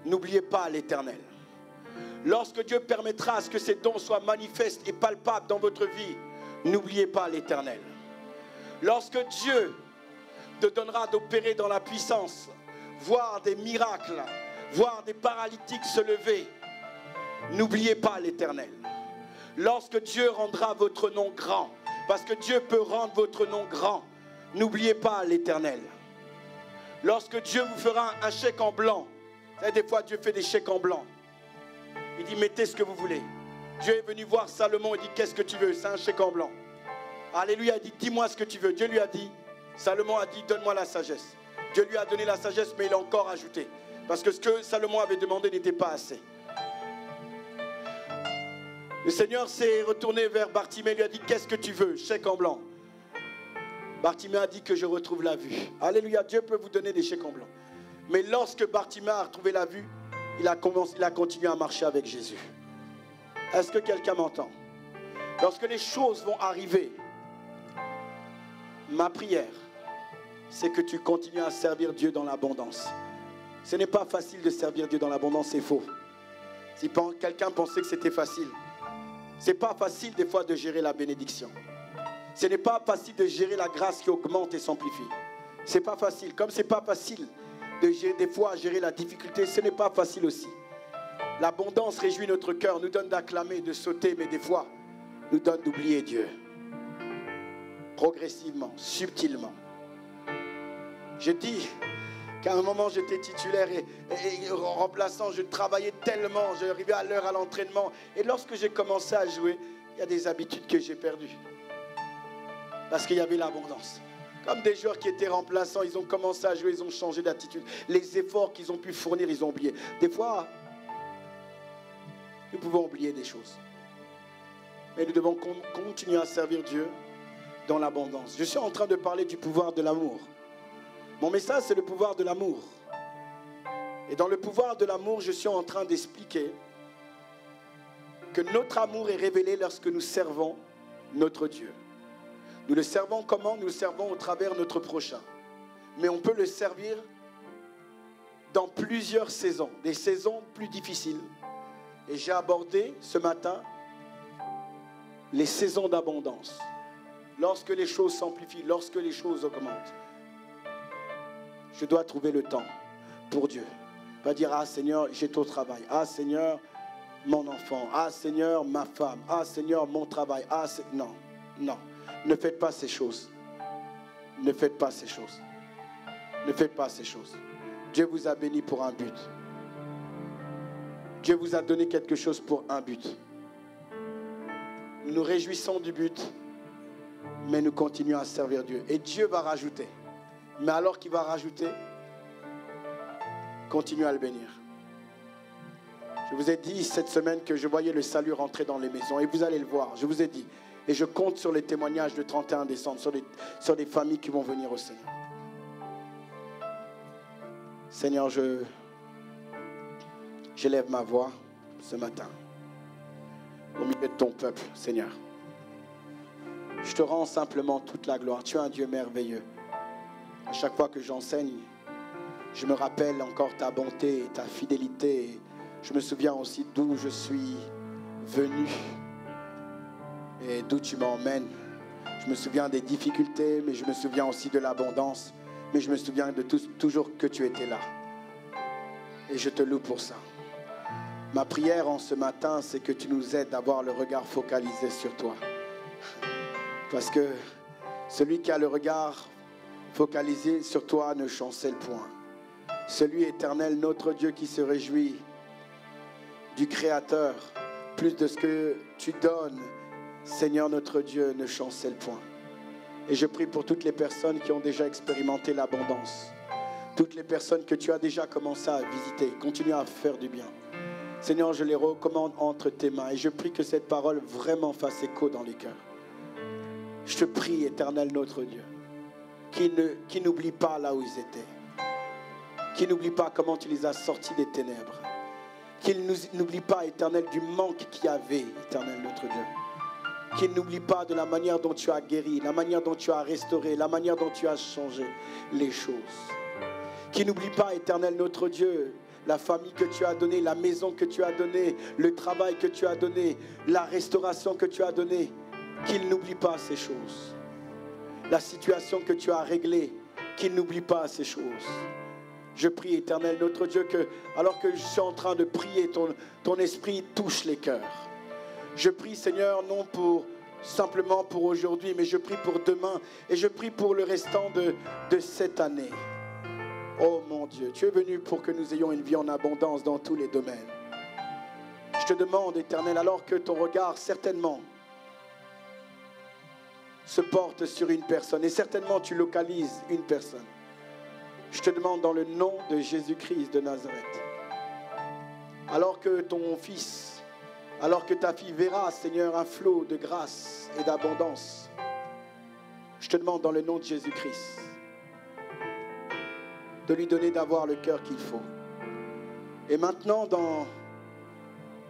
[SPEAKER 2] n'oubliez pas l'Éternel. Lorsque Dieu permettra à ce que ces dons soient manifestes et palpables dans votre vie, n'oubliez pas l'Éternel. Lorsque Dieu te donnera d'opérer dans la puissance, voir des miracles, voir des paralytiques se lever, n'oubliez pas l'Éternel. Lorsque Dieu rendra votre nom grand, parce que Dieu peut rendre votre nom grand, n'oubliez pas l'Éternel. Lorsque Dieu vous fera un chèque en blanc, vous savez, des fois Dieu fait des chèques en blanc. Il dit, mettez ce que vous voulez. Dieu est venu voir Salomon et dit, qu'est-ce que tu veux? C'est un chèque en blanc. Alléluia, il dit, dis-moi ce que tu veux. Dieu lui a dit, Salomon a dit, donne-moi la sagesse. Dieu lui a donné la sagesse, mais il a encore ajouté. Parce que ce que Salomon avait demandé n'était pas assez. Le Seigneur s'est retourné vers Bartimée et lui a dit, qu'est-ce que tu veux? Chèque en blanc. Bartimée a dit que je retrouve la vue. Alléluia, Dieu peut vous donner des chèques en blanc. Mais lorsque Bartimée a retrouvé la vue, il a continué à marcher avec Jésus. Est-ce que quelqu'un m'entend? Lorsque les choses vont arriver, ma prière, c'est que tu continues à servir Dieu dans l'abondance. Ce n'est pas facile de servir Dieu dans l'abondance, c'est faux. Si quelqu'un pensait que c'était facile, ce n'est pas facile des fois de gérer la bénédiction. Ce n'est pas facile de gérer la grâce qui augmente et s'amplifie. Ce n'est pas facile. Comme ce n'est pas facile de gérer, des fois gérer la difficulté, ce n'est pas facile aussi. L'abondance réjouit notre cœur, nous donne d'acclamer, de sauter, mais des fois, nous donne d'oublier Dieu. Progressivement, subtilement. Je dis qu'à un moment, j'étais titulaire et remplaçant, je travaillais tellement, j'arrivais à l'heure à l'entraînement. Et lorsque j'ai commencé à jouer, il y a des habitudes que j'ai perdues. Parce qu'il y avait l'abondance. Comme des joueurs qui étaient remplaçants, ils ont commencé à jouer, ils ont changé d'attitude. Les efforts qu'ils ont pu fournir, ils ont oublié. Des fois, nous pouvons oublier des choses. Mais nous devons continuer à servir Dieu dans l'abondance. Je suis en train de parler du pouvoir de l'amour. Mon message, c'est le pouvoir de l'amour. Et dans le pouvoir de l'amour, je suis en train d'expliquer que notre amour est révélé lorsque nous servons notre Dieu. Nous le servons comment? Nous le servons au travers de notre prochain. Mais on peut le servir dans plusieurs saisons, des saisons plus difficiles. Et j'ai abordé ce matin les saisons d'abondance. Lorsque les choses s'amplifient, lorsque les choses augmentent, je dois trouver le temps pour Dieu. Pas dire, ah Seigneur, j'ai ton travail. Ah Seigneur, mon enfant. Ah Seigneur, ma femme. Ah Seigneur, mon travail. Non, non. Ne faites pas ces choses. Ne faites pas ces choses. Ne faites pas ces choses. Dieu vous a béni pour un but. Dieu vous a donné quelque chose pour un but. Nous nous réjouissons du but, mais nous continuons à servir Dieu. Et Dieu va rajouter. Mais alors qu'il va rajouter, continuez à le bénir. Je vous ai dit cette semaine que je voyais le salut rentrer dans les maisons. Et vous allez le voir, je vous ai dit. Et je compte sur les témoignages de 31 décembre, sur des familles qui vont venir au Seigneur. Seigneur, j'élève ma voix ce matin au milieu de ton peuple, Seigneur. Je te rends simplement toute la gloire. Tu es un Dieu merveilleux. À chaque fois que j'enseigne, je me rappelle encore ta bonté et ta fidélité. Je me souviens aussi d'où je suis venu et d'où tu m'emmènes. Je me souviens des difficultés, mais je me souviens aussi de l'abondance. Mais je me souviens de toujours que tu étais là. Et je te loue pour ça. Ma prière en ce matin, c'est que tu nous aides à avoir le regard focalisé sur toi. Parce que celui qui a le regard focalisé sur toi ne chancelle point. Celui éternel, notre Dieu qui se réjouit du Créateur, plus de ce que tu donnes, Seigneur notre Dieu, ne chancelle point. Et je prie pour toutes les personnes qui ont déjà expérimenté l'abondance. Toutes les personnes que tu as déjà commencé à visiter. Continue à faire du bien. Seigneur, je les recommande entre tes mains. Et je prie que cette parole vraiment fasse écho dans les cœurs. Je te prie, éternel notre Dieu, qui n'oublie pas là où ils étaient. Qui n'oublie pas comment tu les as sortis des ténèbres. Qu'il n'oublie pas, éternel, du manque qu'il y avait, éternel notre Dieu. Qu'il n'oublie pas de la manière dont tu as guéri, la manière dont tu as restauré, la manière dont tu as changé les choses. Qu'il n'oublie pas, éternel notre Dieu, la famille que tu as donnée, la maison que tu as donnée, le travail que tu as donné, la restauration que tu as donnée. Qu'il n'oublie pas ces choses. La situation que tu as réglée, qu'il n'oublie pas ces choses. Je prie, éternel notre Dieu, que alors que je suis en train de prier, ton esprit touche les cœurs. Je prie, Seigneur, non simplement pour aujourd'hui, mais je prie pour demain et je prie pour le restant de cette année. Oh mon Dieu, tu es venu pour que nous ayons une vie en abondance dans tous les domaines. Je te demande, Éternel, alors que ton regard certainement se porte sur une personne, et certainement tu localises une personne, je te demande dans le nom de Jésus-Christ de Nazareth, alors que ton fils, alors que ta fille verra, Seigneur, un flot de grâce et d'abondance, je te demande dans le nom de Jésus-Christ de lui donner d'avoir le cœur qu'il faut. Et maintenant,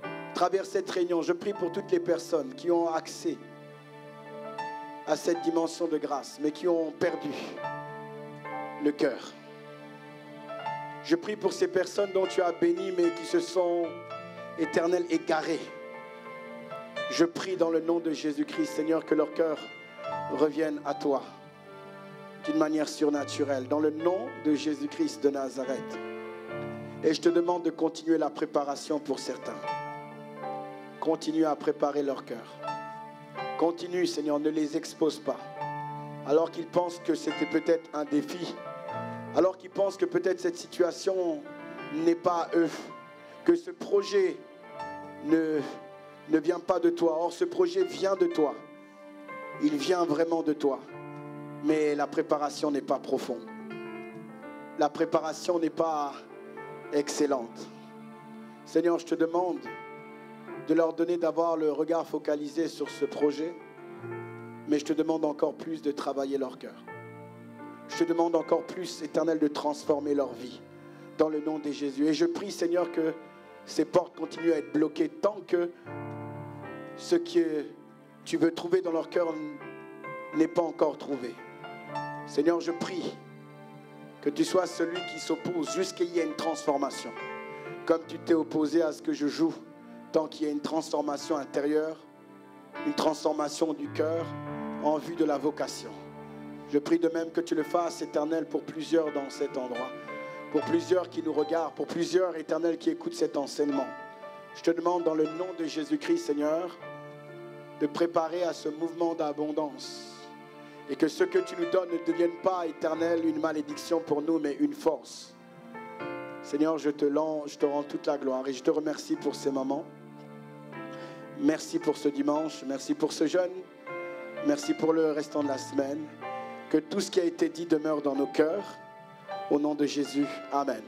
[SPEAKER 2] à travers cette réunion, je prie pour toutes les personnes qui ont accès à cette dimension de grâce, mais qui ont perdu le cœur. Je prie pour ces personnes dont tu as béni, mais qui se sont, Éternel, égarées. Je prie dans le nom de Jésus-Christ, Seigneur, que leur cœur revienne à toi d'une manière surnaturelle, dans le nom de Jésus-Christ de Nazareth. Et je te demande de continuer la préparation pour certains. Continue à préparer leur cœur. Continue, Seigneur, ne les expose pas. Alors qu'ils pensent que c'était peut-être un défi, alors qu'ils pensent que peut-être cette situation n'est pas eux, que ce projet ne vient pas de toi. Or, ce projet vient de toi. Il vient vraiment de toi. Mais la préparation n'est pas profonde. La préparation n'est pas excellente. Seigneur, je te demande de leur donner d'avoir le regard focalisé sur ce projet, mais je te demande encore plus de travailler leur cœur. Je te demande encore plus, Éternel, de transformer leur vie dans le nom de Jésus. Et je prie, Seigneur, que ces portes continuent à être bloquées tant que ce que tu veux trouver dans leur cœur n'est pas encore trouvé. Seigneur, je prie que tu sois celui qui s'oppose jusqu'à ce qu'il y ait une transformation. Comme tu t'es opposé à ce que je joue, tant qu'il y a une transformation intérieure, une transformation du cœur en vue de la vocation. Je prie de même que tu le fasses, Éternel, pour plusieurs dans cet endroit, pour plusieurs qui nous regardent, pour plusieurs, Éternel, qui écoutent cet enseignement. Je te demande dans le nom de Jésus-Christ, Seigneur, de préparer à ce mouvement d'abondance et que ce que tu nous donnes ne devienne pas, Éternel, une malédiction pour nous, mais une force. Seigneur, je te rends toute la gloire et je te remercie pour ces moments. Merci pour ce dimanche, merci pour ce jeûne, merci pour le restant de la semaine. Que tout ce qui a été dit demeure dans nos cœurs. Au nom de Jésus, Amen.